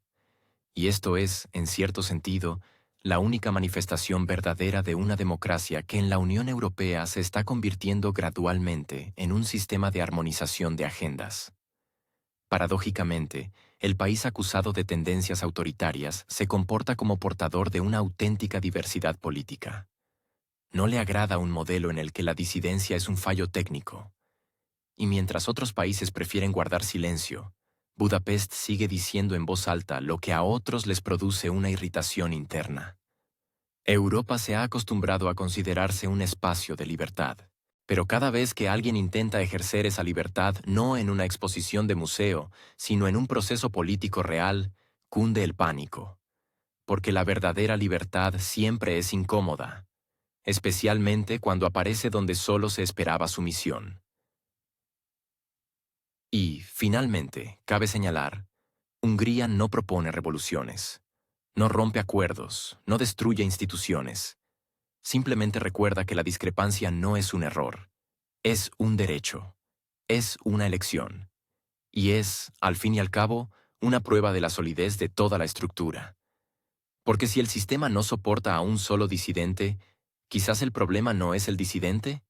Speaker 1: Y esto es, en cierto sentido, la única manifestación verdadera de una democracia que en la Unión Europea se está convirtiendo gradualmente en un sistema de armonización de agendas. Paradójicamente, el país acusado de tendencias autoritarias se comporta como portador de una auténtica diversidad política. No le agrada un modelo en el que la disidencia es un fallo técnico. Y mientras otros países prefieren guardar silencio, Budapest sigue diciendo en voz alta lo que a otros les produce una irritación interna. Europa se ha acostumbrado a considerarse un espacio de libertad. Pero cada vez que alguien intenta ejercer esa libertad no en una exposición de museo, sino en un proceso político real, cunde el pánico. Porque la verdadera libertad siempre es incómoda, especialmente cuando aparece donde solo se esperaba sumisión. Y, finalmente, cabe señalar, Hungría no propone revoluciones, no rompe acuerdos, no destruye instituciones. Simplemente recuerda que la discrepancia no es un error, es un derecho, es una elección, y es, al fin y al cabo, una prueba de la solidez de toda la estructura. Porque si el sistema no soporta a un solo disidente, quizás el problema no es el disidente.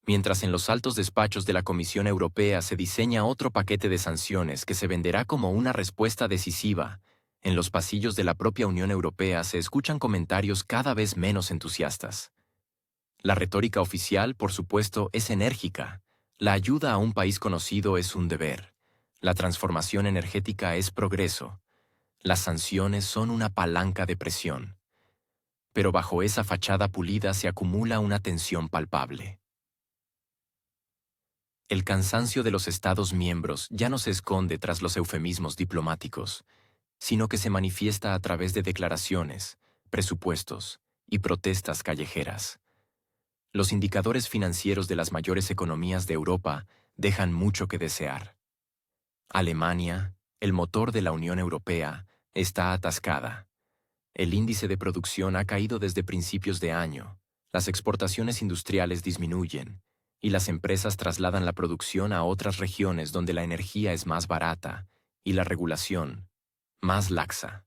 Speaker 1: Mientras en los altos despachos de la Comisión Europea se diseña otro paquete de sanciones que se venderá como una respuesta decisiva, en los pasillos de la propia Unión Europea se escuchan comentarios cada vez menos entusiastas. La retórica oficial, por supuesto, es enérgica. La ayuda a un país conocido es un deber. La transformación energética es progreso. Las sanciones son una palanca de presión. Pero bajo esa fachada pulida se acumula una tensión palpable. El cansancio de los Estados miembros ya no se esconde tras los eufemismos diplomáticos, sino que se manifiesta a través de declaraciones, presupuestos y protestas callejeras. Los indicadores financieros de las mayores economías de Europa dejan mucho que desear. Alemania, el motor de la Unión Europea, está atascada. El índice de producción ha caído desde principios de año, las exportaciones industriales disminuyen, y las empresas trasladan la producción a otras regiones donde la energía es más barata y la regulación más laxa.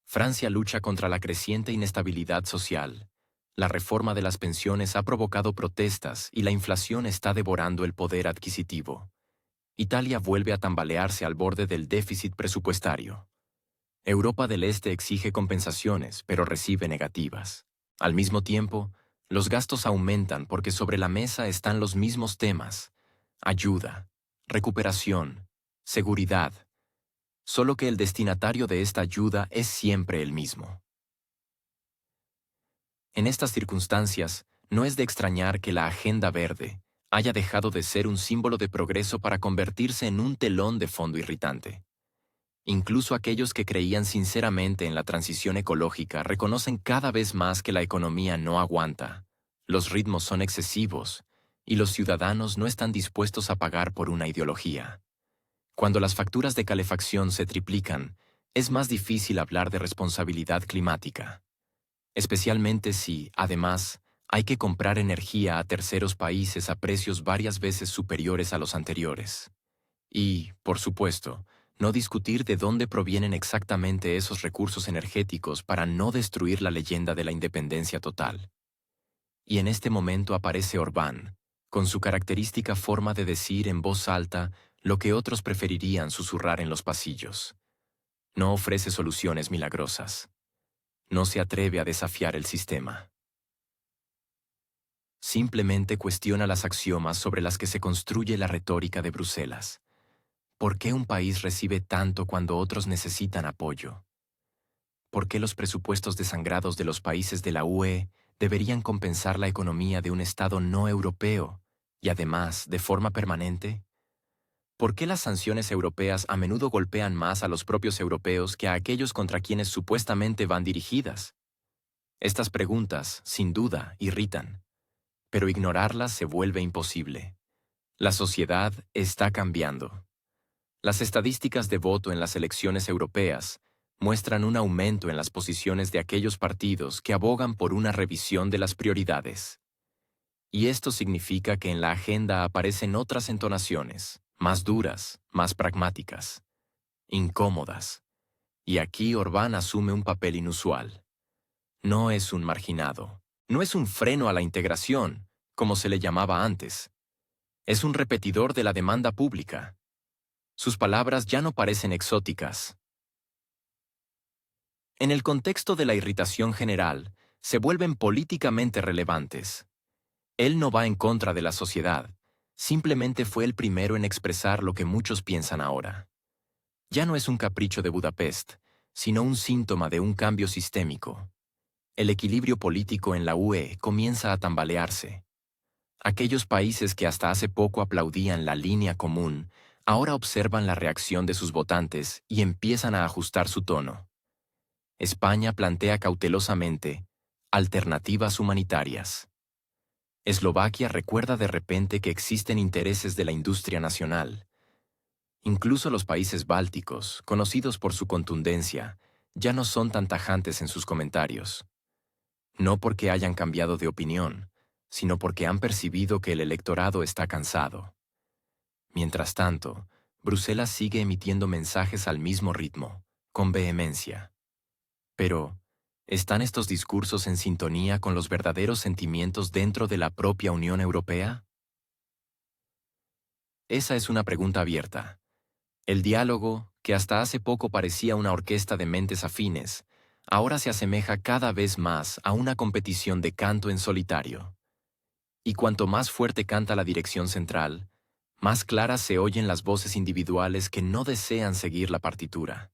Speaker 1: Francia lucha contra la creciente inestabilidad social. La reforma de las pensiones ha provocado protestas y la inflación está devorando el poder adquisitivo. Italia vuelve a tambalearse al borde del déficit presupuestario. Europa del Este exige compensaciones, pero recibe negativas. Al mismo tiempo, los gastos aumentan porque sobre la mesa están los mismos temas: ayuda, recuperación, seguridad, solo que el destinatario de esta ayuda es siempre el mismo. En estas circunstancias, no es de extrañar que la Agenda Verde haya dejado de ser un símbolo de progreso para convertirse en un telón de fondo irritante. Incluso aquellos que creían sinceramente en la transición ecológica reconocen cada vez más que la economía no aguanta, los ritmos son excesivos y los ciudadanos no están dispuestos a pagar por una ideología. Cuando las facturas de calefacción se triplican, es más difícil hablar de responsabilidad climática. Especialmente si, además, hay que comprar energía a terceros países a precios varias veces superiores a los anteriores. Y, por supuesto, no discutir de dónde provienen exactamente esos recursos energéticos para no destruir la leyenda de la independencia total. Y en este momento aparece Orbán, con su característica forma de decir en voz alta lo que otros preferirían susurrar en los pasillos. No ofrece soluciones milagrosas. No se atreve a desafiar el sistema. Simplemente cuestiona las axiomas sobre las que se construye la retórica de Bruselas. ¿Por qué un país recibe tanto cuando otros necesitan apoyo? ¿Por qué los presupuestos desangrados de los países de la UE deberían compensar la economía de un Estado no europeo y además de forma permanente? ¿Por qué las sanciones europeas a menudo golpean más a los propios europeos que a aquellos contra quienes supuestamente van dirigidas? Estas preguntas, sin duda, irritan, pero ignorarlas se vuelve imposible. La sociedad está cambiando. Las estadísticas de voto en las elecciones europeas muestran un aumento en las posiciones de aquellos partidos que abogan por una revisión de las prioridades. Y esto significa que en la agenda aparecen otras entonaciones, más duras, más pragmáticas, incómodas. Y aquí Orbán asume un papel inusual. No es un marginado, no es un freno a la integración, como se le llamaba antes. Es un repetidor de la demanda pública. Sus palabras ya no parecen exóticas. En el contexto de la irritación general, se vuelven políticamente relevantes. Él no va en contra de la sociedad, simplemente fue el primero en expresar lo que muchos piensan ahora. Ya no es un capricho de Budapest, sino un síntoma de un cambio sistémico. El equilibrio político en la UE comienza a tambalearse. Aquellos países que hasta hace poco aplaudían la línea común, ahora observan la reacción de sus votantes y empiezan a ajustar su tono. España plantea cautelosamente alternativas humanitarias. Eslovaquia recuerda de repente que existen intereses de la industria nacional. Incluso los países bálticos, conocidos por su contundencia, ya no son tan tajantes en sus comentarios. No porque hayan cambiado de opinión, sino porque han percibido que el electorado está cansado. Mientras tanto, Bruselas sigue emitiendo mensajes al mismo ritmo, con vehemencia. Pero, ¿están estos discursos en sintonía con los verdaderos sentimientos dentro de la propia Unión Europea? Esa es una pregunta abierta. El diálogo, que hasta hace poco parecía una orquesta de mentes afines, ahora se asemeja cada vez más a una competición de canto en solitario. Y cuanto más fuerte canta la dirección central, más claras se oyen las voces individuales que no desean seguir la partitura.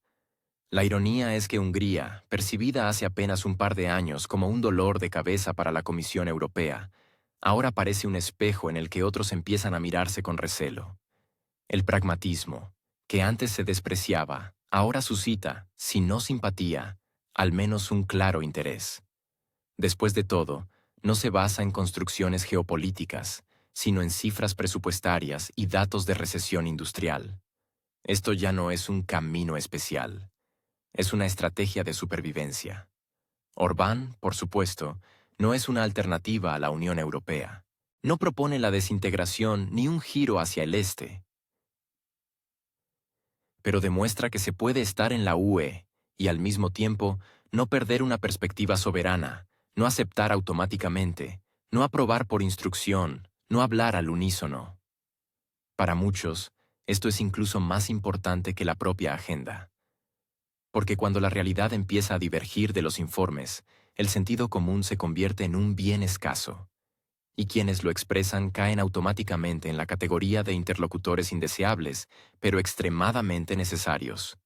Speaker 1: La ironía es que Hungría, percibida hace apenas un par de años como un dolor de cabeza para la Comisión Europea, ahora parece un espejo en el que otros empiezan a mirarse con recelo. El pragmatismo, que antes se despreciaba, ahora suscita, si no simpatía, al menos un claro interés. Después de todo, no se basa en construcciones geopolíticas, sino en cifras presupuestarias y datos de recesión industrial. Esto ya no es un camino especial. Es una estrategia de supervivencia. Orbán, por supuesto, no es una alternativa a la Unión Europea. No propone la desintegración ni un giro hacia el este. Pero demuestra que se puede estar en la UE y al mismo tiempo no perder una perspectiva soberana, no aceptar automáticamente, no aprobar por instrucción, no hablar al unísono. Para muchos, esto es incluso más importante que la propia agenda. Porque cuando la realidad empieza a divergir de los informes, el sentido común se convierte en un bien escaso, y quienes lo expresan caen automáticamente en la categoría de interlocutores indeseables, pero extremadamente necesarios.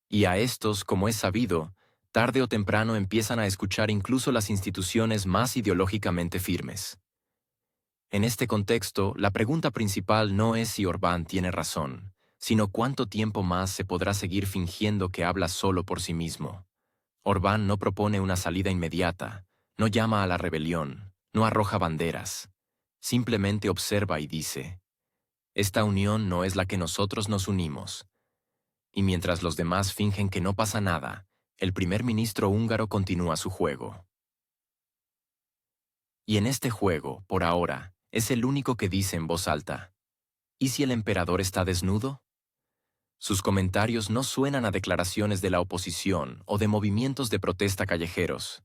Speaker 1: Y a estos, como es sabido, tarde o temprano empiezan a escuchar incluso las instituciones más ideológicamente firmes. En este contexto, la pregunta principal no es si Orbán tiene razón, sino cuánto tiempo más se podrá seguir fingiendo que habla solo por sí mismo. Orbán no propone una salida inmediata, no llama a la rebelión, no arroja banderas. Simplemente observa y dice, esta unión no es la que nosotros nos unimos. Y mientras los demás fingen que no pasa nada, el primer ministro húngaro continúa su juego. Y en este juego, por ahora, es el único que dice en voz alta, ¿y si el emperador está desnudo? Sus comentarios no suenan a declaraciones de la oposición o de movimientos de protesta callejeros.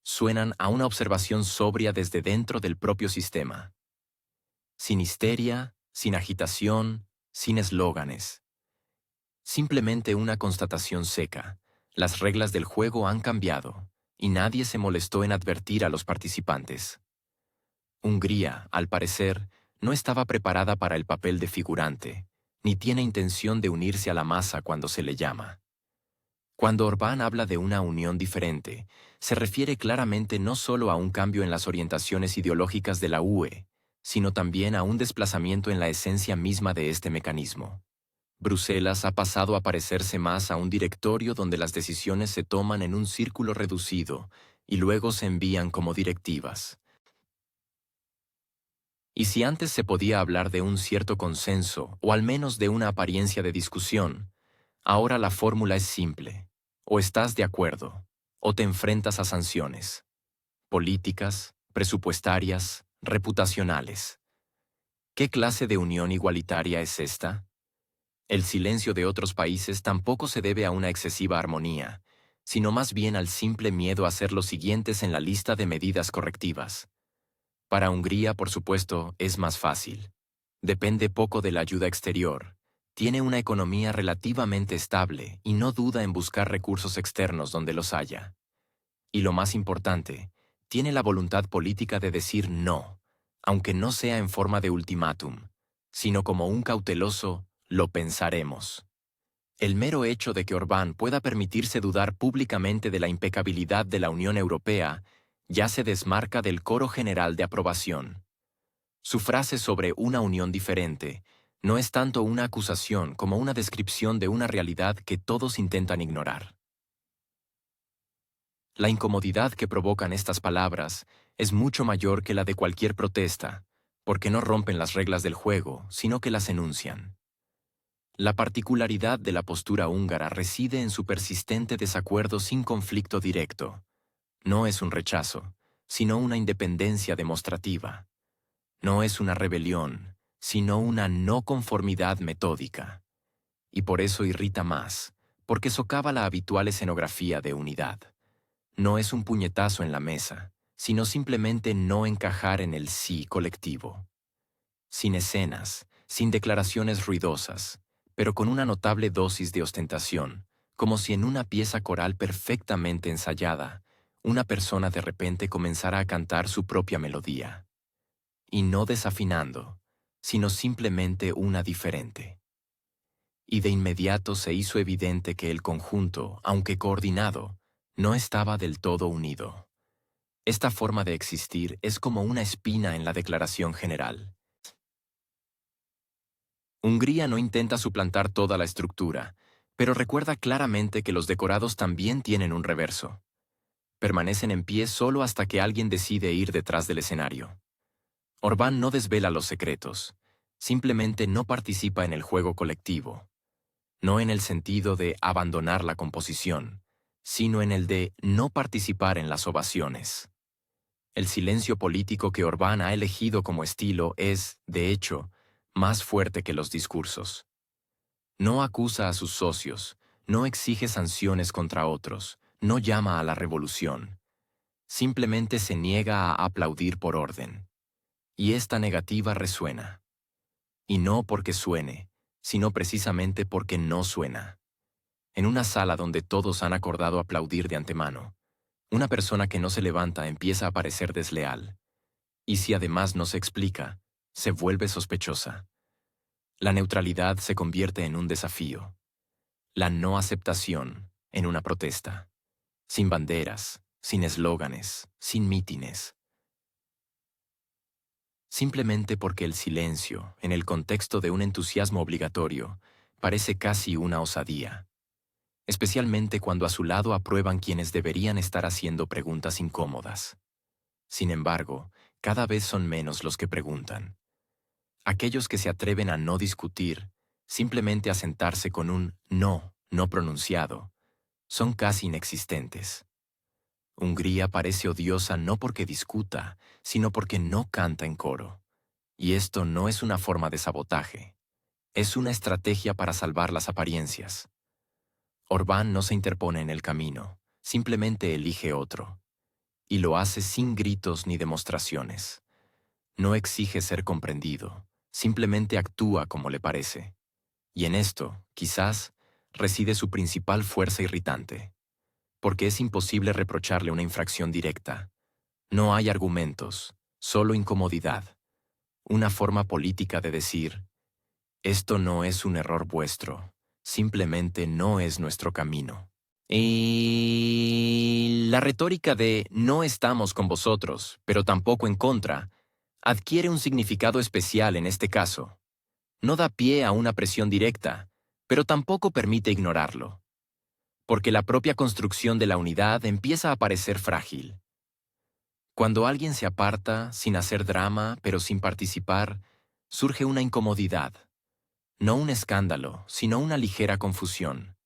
Speaker 1: Suenan a una observación sobria desde dentro del propio sistema. Sin histeria, sin agitación, sin eslóganes. Simplemente una constatación seca. Las reglas del juego han cambiado, y nadie se molestó en advertir a los participantes. Hungría, al parecer, no estaba preparada para el papel de figurante, ni tiene intención de unirse a la masa cuando se le llama. Cuando Orbán habla de una unión diferente, se refiere claramente no solo a un cambio en las orientaciones ideológicas de la UE, sino también a un desplazamiento en la esencia misma de este mecanismo. Bruselas ha pasado a parecerse más a un directorio donde las decisiones se toman en un círculo reducido y luego se envían como directivas. Y si antes se podía hablar de un cierto consenso, o al menos de una apariencia de discusión, ahora la fórmula es simple. O estás de acuerdo, o te enfrentas a sanciones. Políticas, presupuestarias, reputacionales. ¿Qué clase de unión igualitaria es esta? El silencio de otros países tampoco se debe a una excesiva armonía, sino más bien al simple miedo a ser los siguientes en la lista de medidas correctivas. Para Hungría, por supuesto, es más fácil. Depende poco de la ayuda exterior. Tiene una economía relativamente estable y no duda en buscar recursos externos donde los haya. Y lo más importante, tiene la voluntad política de decir no, aunque no sea en forma de ultimátum, sino como un cauteloso «lo pensaremos». El mero hecho de que Orbán pueda permitirse dudar públicamente de la impecabilidad de la Unión Europea ya se desmarca del coro general de aprobación. Su frase sobre una unión diferente no es tanto una acusación como una descripción de una realidad que todos intentan ignorar. La incomodidad que provocan estas palabras es mucho mayor que la de cualquier protesta, porque no rompen las reglas del juego, sino que las enuncian. La particularidad de la postura húngara reside en su persistente desacuerdo sin conflicto directo. No es un rechazo, sino una independencia demostrativa. No es una rebelión, sino una no conformidad metódica. Y por eso irrita más, porque socava la habitual escenografía de unidad. No es un puñetazo en la mesa, sino simplemente no encajar en el sí colectivo. Sin escenas, sin declaraciones ruidosas, pero con una notable dosis de ostentación, como si en una pieza coral perfectamente ensayada, una persona de repente comenzara a cantar su propia melodía. Y no desafinando, sino simplemente una diferente. Y de inmediato se hizo evidente que el conjunto, aunque coordinado, no estaba del todo unido. Esta forma de existir es como una espina en la declaración general. Hungría no intenta suplantar toda la estructura, pero recuerda claramente que los decorados también tienen un reverso. Permanecen en pie solo hasta que alguien decide ir detrás del escenario. Orbán no desvela los secretos, simplemente no participa en el juego colectivo. No en el sentido de abandonar la composición, sino en el de no participar en las ovaciones. El silencio político que Orbán ha elegido como estilo es, de hecho, más fuerte que los discursos. No acusa a sus socios, no exige sanciones contra otros, no llama a la revolución. Simplemente se niega a aplaudir por orden. Y esta negativa resuena. Y no porque suene, sino precisamente porque no suena. En una sala donde todos han acordado aplaudir de antemano, una persona que no se levanta empieza a parecer desleal. Y si además no se explica, se vuelve sospechosa. La neutralidad se convierte en un desafío. La no aceptación en una protesta. Sin banderas, sin eslóganes, sin mítines. Simplemente porque el silencio, en el contexto de un entusiasmo obligatorio, parece casi una osadía. Especialmente cuando a su lado aprueban quienes deberían estar haciendo preguntas incómodas. Sin embargo, cada vez son menos los que preguntan. Aquellos que se atreven a no discutir, simplemente a sentarse con un no pronunciado, son casi inexistentes. Hungría parece odiosa no porque discuta, sino porque no canta en coro. Y esto no es una forma de sabotaje. Es una estrategia para salvar las apariencias. Orbán no se interpone en el camino, simplemente elige otro. Y lo hace sin gritos ni demostraciones. No exige ser comprendido, simplemente actúa como le parece. Y en esto, quizás, reside su principal fuerza irritante. Porque es imposible reprocharle una infracción directa. No hay argumentos, solo incomodidad. Una forma política de decir, esto no es un error vuestro, simplemente no es nuestro camino. Y la retórica de no estamos con vosotros, pero tampoco en contra, adquiere un significado especial en este caso. No da pie a una presión directa, pero tampoco permite ignorarlo. Porque la propia construcción de la unidad empieza a parecer frágil. Cuando alguien se aparta, sin hacer drama, pero sin participar, surge una incomodidad. No un escándalo, sino una ligera confusión.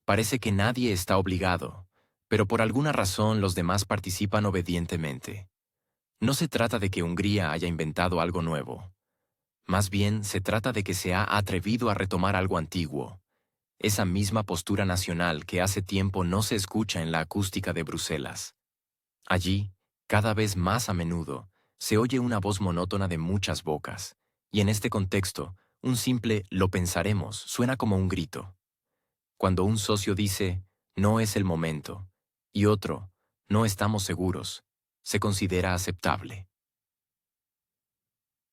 Speaker 1: Parece que nadie está obligado, pero por alguna razón los demás participan obedientemente. No se trata de que Hungría haya inventado algo nuevo. Más bien, se trata de que se ha atrevido a retomar algo antiguo. Esa misma postura nacional que hace tiempo no se escucha en la acústica de Bruselas. Allí, cada vez más a menudo, se oye una voz monótona de muchas bocas, y en este contexto, un simple «lo pensaremos» suena como un grito. Cuando un socio dice «no es el momento» y otro «no estamos seguros», se considera aceptable.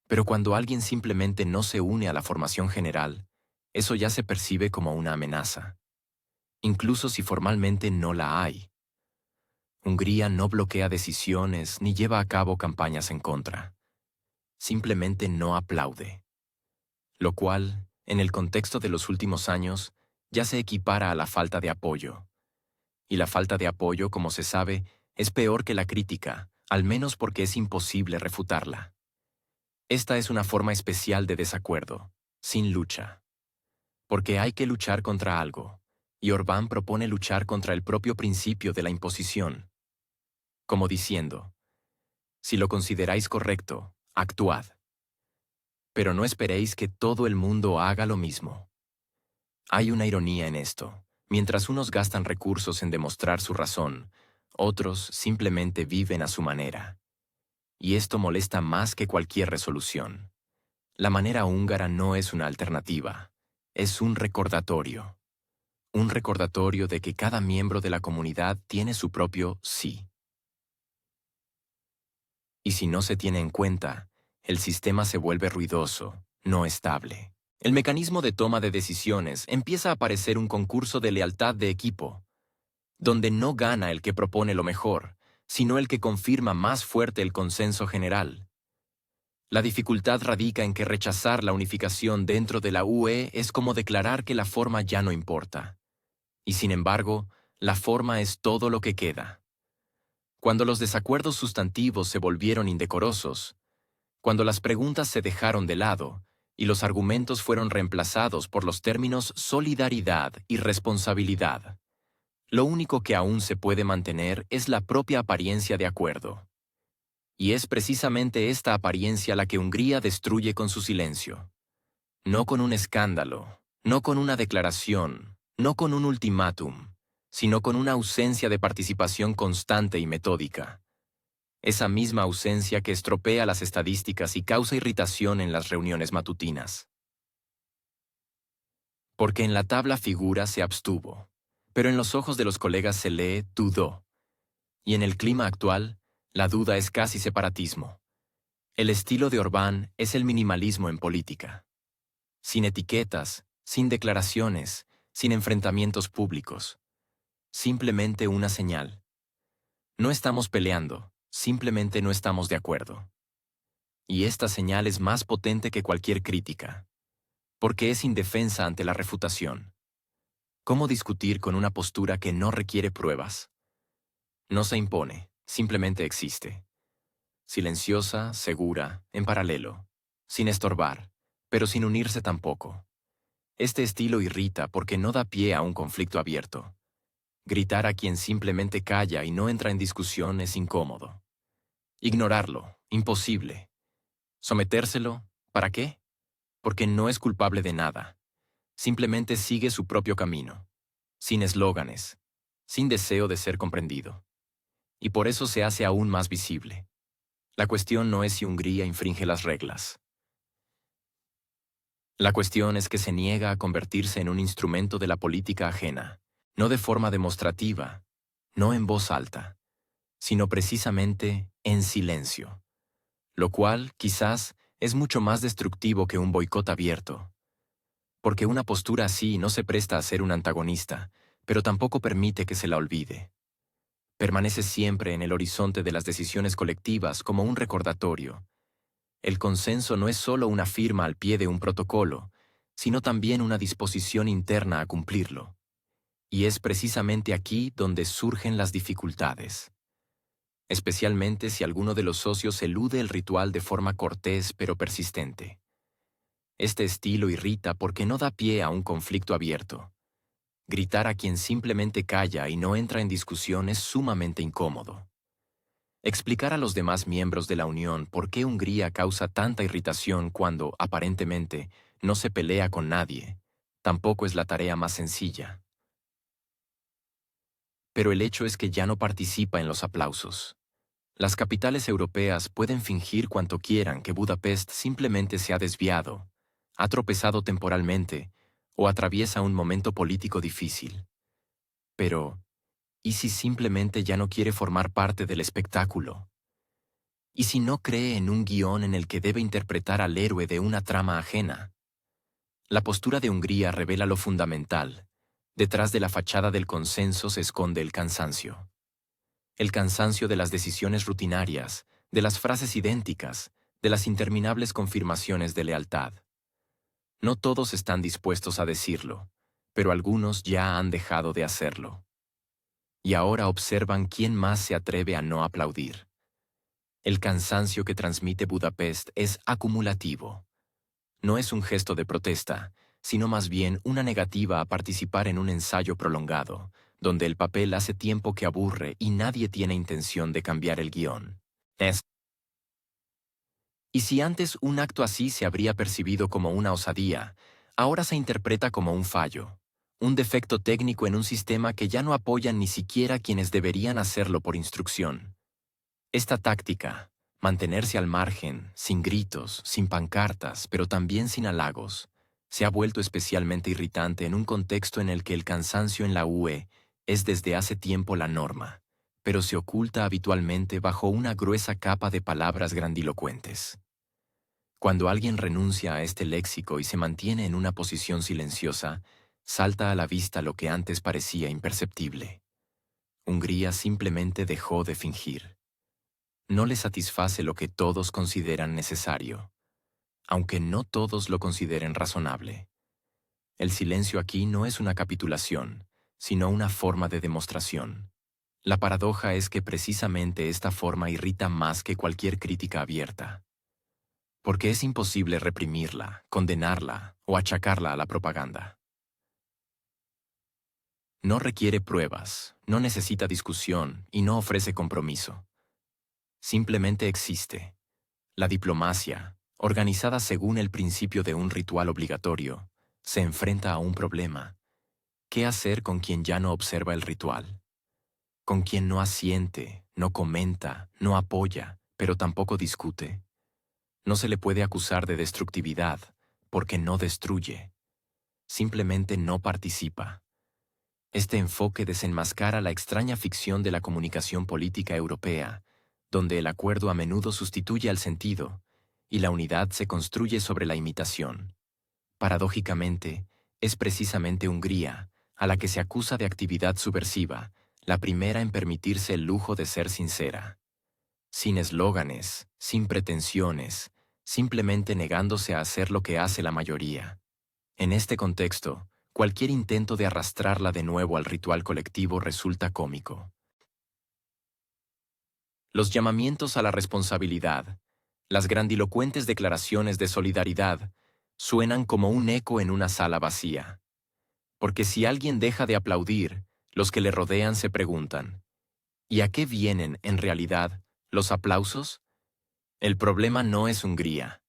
Speaker 1: Pero cuando alguien simplemente no se une a la formación general, eso ya se percibe como una amenaza, incluso si formalmente no la hay. Hungría no bloquea decisiones ni lleva a cabo campañas en contra. Simplemente no aplaude. Lo cual, en el contexto de los últimos años, ya se equipara a la falta de apoyo. Y la falta de apoyo, como se sabe, es peor que la crítica, al menos porque es imposible refutarla. Esta es una forma especial de desacuerdo, sin lucha. Porque hay que luchar contra algo, y Orbán propone luchar contra el propio principio de la imposición. Como diciendo, si lo consideráis correcto, actuad. Pero no esperéis que todo el mundo haga lo mismo. Hay una ironía en esto. Mientras unos gastan recursos en demostrar su razón, otros simplemente viven a su manera. Y esto molesta más que cualquier resolución. La manera húngara no es una alternativa, es un recordatorio. Un recordatorio de que cada miembro de la comunidad tiene su propio sí. Y si no se tiene en cuenta, el sistema se vuelve ruidoso, no estable. El mecanismo de toma de decisiones empieza a parecer un concurso de lealtad de equipo, donde no gana el que propone lo mejor, sino el que confirma más fuerte el consenso general. La dificultad radica en que rechazar la unificación dentro de la UE es como declarar que la forma ya no importa. Y sin embargo, la forma es todo lo que queda. Cuando los desacuerdos sustantivos se volvieron indecorosos, cuando las preguntas se dejaron de lado y los argumentos fueron reemplazados por los términos solidaridad y responsabilidad, lo único que aún se puede mantener es la propia apariencia de acuerdo. Y es precisamente esta apariencia la que Hungría destruye con su silencio. No con un escándalo, no con una declaración, no con un ultimátum, sino con una ausencia de participación constante y metódica. Esa misma ausencia que estropea las estadísticas y causa irritación en las reuniones matutinas. Porque en la tabla figura se abstuvo, pero en los ojos de los colegas se lee dudó. Y en el clima actual, la duda es casi separatismo. El estilo de Orbán es el minimalismo en política. Sin etiquetas, sin declaraciones, sin enfrentamientos públicos. Simplemente una señal. No estamos peleando, simplemente no estamos de acuerdo. Y esta señal es más potente que cualquier crítica, porque es indefensa ante la refutación. ¿Cómo discutir con una postura que no requiere pruebas? No se impone, simplemente existe. Silenciosa, segura, en paralelo, sin estorbar, pero sin unirse tampoco. Este estilo irrita porque no da pie a un conflicto abierto. Gritar a quien simplemente calla y no entra en discusión es incómodo. Ignorarlo, imposible. Sometérselo, ¿para qué? Porque no es culpable de nada. Simplemente sigue su propio camino, sin eslóganes, sin deseo de ser comprendido. Y por eso se hace aún más visible. La cuestión no es si Hungría infringe las reglas. La cuestión es que se niega a convertirse en un instrumento de la política ajena, no de forma demostrativa, no en voz alta, sino precisamente en silencio, lo cual, quizás, es mucho más destructivo que un boicot abierto, porque una postura así no se presta a ser un antagonista, pero tampoco permite que se la olvide. Permanece siempre en el horizonte de las decisiones colectivas como un recordatorio. El consenso no es solo una firma al pie de un protocolo, sino también una disposición interna a cumplirlo. Y es precisamente aquí donde surgen las dificultades. Especialmente si alguno de los socios elude el ritual de forma cortés pero persistente. Este estilo irrita porque no da pie a un conflicto abierto. Gritar a quien simplemente calla y no entra en discusión es sumamente incómodo. Explicar a los demás miembros de la Unión por qué Hungría causa tanta irritación cuando, aparentemente, no se pelea con nadie, tampoco es la tarea más sencilla. Pero el hecho es que ya no participa en los aplausos. Las capitales europeas pueden fingir cuanto quieran que Budapest simplemente se ha desviado, ha tropezado temporalmente o atraviesa un momento político difícil. Pero, ¿y si simplemente ya no quiere formar parte del espectáculo? ¿Y si no cree en un guión en el que debe interpretar al héroe de una trama ajena? La postura de Hungría revela lo fundamental. Detrás de la fachada del consenso se esconde el cansancio. El cansancio de las decisiones rutinarias, de las frases idénticas, de las interminables confirmaciones de lealtad. No todos están dispuestos a decirlo, pero algunos ya han dejado de hacerlo. Y ahora observan quién más se atreve a no aplaudir. El cansancio que transmite Budapest es acumulativo. No es un gesto de protesta, sino más bien una negativa a participar en un ensayo prolongado, donde el papel hace tiempo que aburre y nadie tiene intención de cambiar el guión. Y si antes un acto así se habría percibido como una osadía, ahora se interpreta como un fallo, un defecto técnico en un sistema que ya no apoyan ni siquiera quienes deberían hacerlo por instrucción. Esta táctica, mantenerse al margen, sin gritos, sin pancartas, pero también sin halagos, se ha vuelto especialmente irritante en un contexto en el que el cansancio en la UE es desde hace tiempo la norma, pero se oculta habitualmente bajo una gruesa capa de palabras grandilocuentes. Cuando alguien renuncia a este léxico y se mantiene en una posición silenciosa, salta a la vista lo que antes parecía imperceptible. Hungría simplemente dejó de fingir. No le satisface lo que todos consideran necesario, aunque no todos lo consideren razonable. El silencio aquí no es una capitulación, sino una forma de demostración. La paradoja es que precisamente esta forma irrita más que cualquier crítica abierta, porque es imposible reprimirla, condenarla o achacarla a la propaganda. No requiere pruebas, no necesita discusión y no ofrece compromiso. Simplemente existe. La diplomacia, organizada según el principio de un ritual obligatorio, se enfrenta a un problema. ¿Qué hacer con quien ya no observa el ritual? Con quien no asiente, no comenta, no apoya, pero tampoco discute. No se le puede acusar de destructividad, porque no destruye. Simplemente no participa. Este enfoque desenmascara la extraña ficción de la comunicación política europea, donde el acuerdo a menudo sustituye al sentido, y la unidad se construye sobre la imitación. Paradójicamente, es precisamente Hungría, a la que se acusa de actividad subversiva, la primera en permitirse el lujo de ser sincera. Sin eslóganes, sin pretensiones, simplemente negándose a hacer lo que hace la mayoría. En este contexto, cualquier intento de arrastrarla de nuevo al ritual colectivo resulta cómico. Los llamamientos a la responsabilidad, las grandilocuentes declaraciones de solidaridad, suenan como un eco en una sala vacía. Porque si alguien deja de aplaudir, los que le rodean se preguntan, ¿y a qué vienen, en realidad, los aplausos? El problema no es Hungría.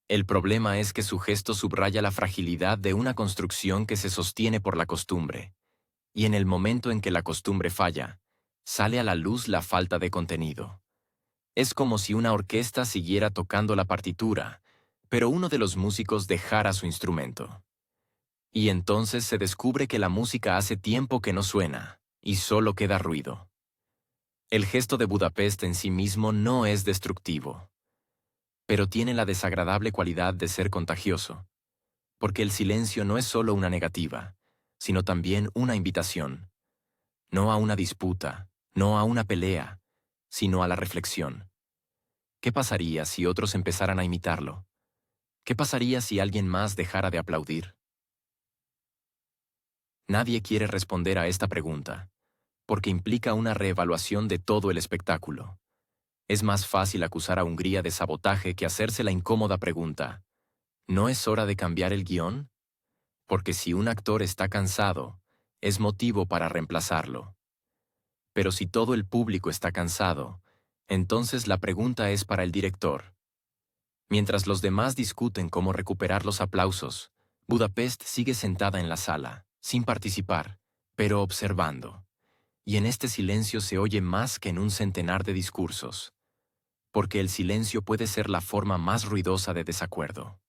Speaker 1: El problema es que su gesto subraya la fragilidad de una construcción que se sostiene por la costumbre. Y en el momento en que la costumbre falla, sale a la luz la falta de contenido. Es como si una orquesta siguiera tocando la partitura, pero uno de los músicos dejara su instrumento. Y entonces se descubre que la música hace tiempo que no suena, y solo queda ruido. El gesto de Budapest en sí mismo no es destructivo, pero tiene la desagradable cualidad de ser contagioso, porque el silencio no es solo una negativa, sino también una invitación, no a una disputa, no a una pelea, sino a la reflexión. ¿Qué pasaría si otros empezaran a imitarlo? ¿Qué pasaría si alguien más dejara de aplaudir? Nadie quiere responder a esta pregunta, porque implica una reevaluación de todo el espectáculo. Es más fácil acusar a Hungría de sabotaje que hacerse la incómoda pregunta, ¿no es hora de cambiar el guión? Porque si un actor está cansado, es motivo para reemplazarlo. Pero si todo el público está cansado, entonces la pregunta es para el director. Mientras los demás discuten cómo recuperar los aplausos, Budapest sigue sentada en la sala, sin participar, pero observando. Y en este silencio se oye más que en un centenar de discursos, porque el silencio puede ser la forma más ruidosa de desacuerdo.